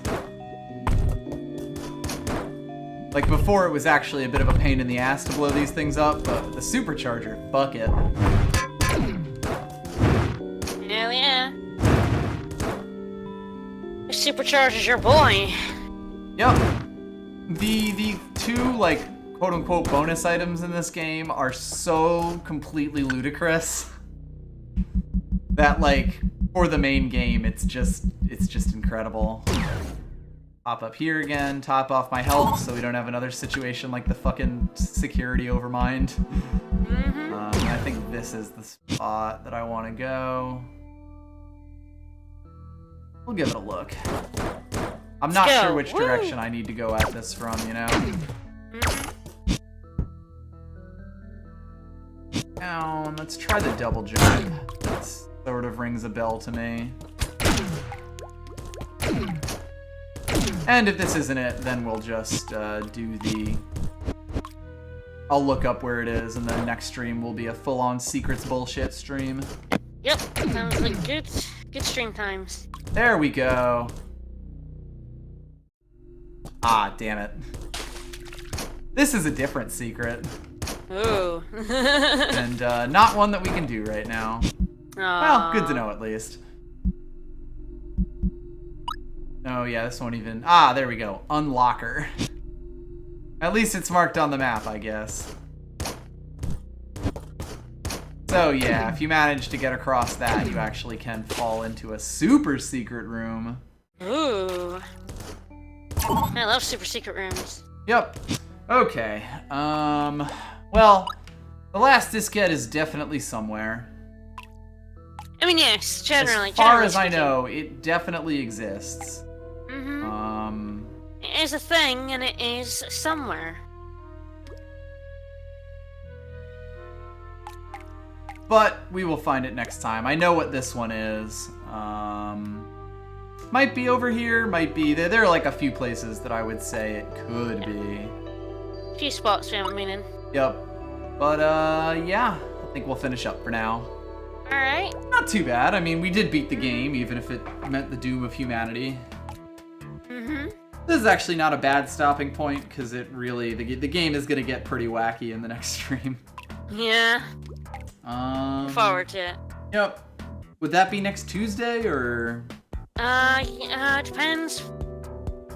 Like before, it was actually a bit of a pain in the ass to blow these things up, but with the supercharger, fuck it. Hell yeah. Supercharger's your boy. Yep. The two, like, quote-unquote bonus items in this game are so completely ludicrous that, like, for the main game, it's just incredible. Pop up here again, top off my health so we don't have another situation like the fucking security overmind. I think this is the spot that I want to go. We'll give it a look. I'm not sure which direction I need to go at this from, you know? Down. Let's try the double jump. That sort of rings a bell to me. And if this isn't it, then we'll just do the... I'll look up where it is, and then next stream will be a full-on secrets bullshit stream. Yep, sounds like good stream times. There we go. Ah, damn it. This is a different secret. Ooh. And not one that we can do right now. Well, good to know at least. Oh yeah, this won't even... Ah, there we go. Unlocker. At least it's marked on the map, I guess. So yeah, if you manage to get across that, you actually can fall into a super secret room. Ooh. I love super secret rooms. Yep. Okay. Well, the last diskette is definitely somewhere. I mean, yes, generally. As far as I speaking. know, it definitely exists. It is a thing, and it is somewhere. But we will find it next time. I know what this one is. Might be over here, might be... There are like a few places that I would say it could be. A few spots we haven't been in. Yep. But, yeah. I think we'll finish up for now. Alright. Not too bad. I mean, we did beat the game, even if it meant the doom of humanity. This is actually not a bad stopping point, because it really... The game is going to get pretty wacky in the next stream. Yeah. Look forward to it. Yep. Would that be next Tuesday, or...? Depends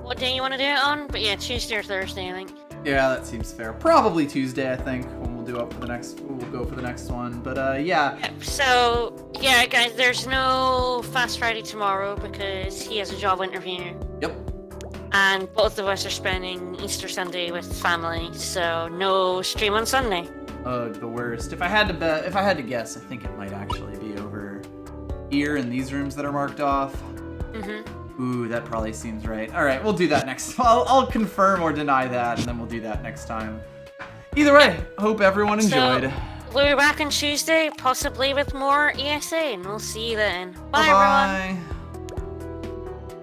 what day you want to do it on, but yeah, Tuesday or Thursday, I think. Yeah, that seems fair. Probably Tuesday, I think, when we'll do up for the next... We'll go for the next one, but, yeah. Yep, so, yeah, guys, there's no Fast Friday tomorrow because he has a job interview. Yep. And both of us are spending Easter Sunday with family, so no stream on Sunday. Ugh, the worst. If I had to bet, if I had to guess, I think it might actually be over here in these rooms that are marked off. Mm-hmm. Ooh, that probably seems right. All right, we'll do that next. I'll confirm or deny that, and then we'll do that next time. Either way, hope everyone enjoyed. So, we'll be back on Tuesday, possibly with more ESA, and we'll see you then. Bye, everyone. Bye-bye.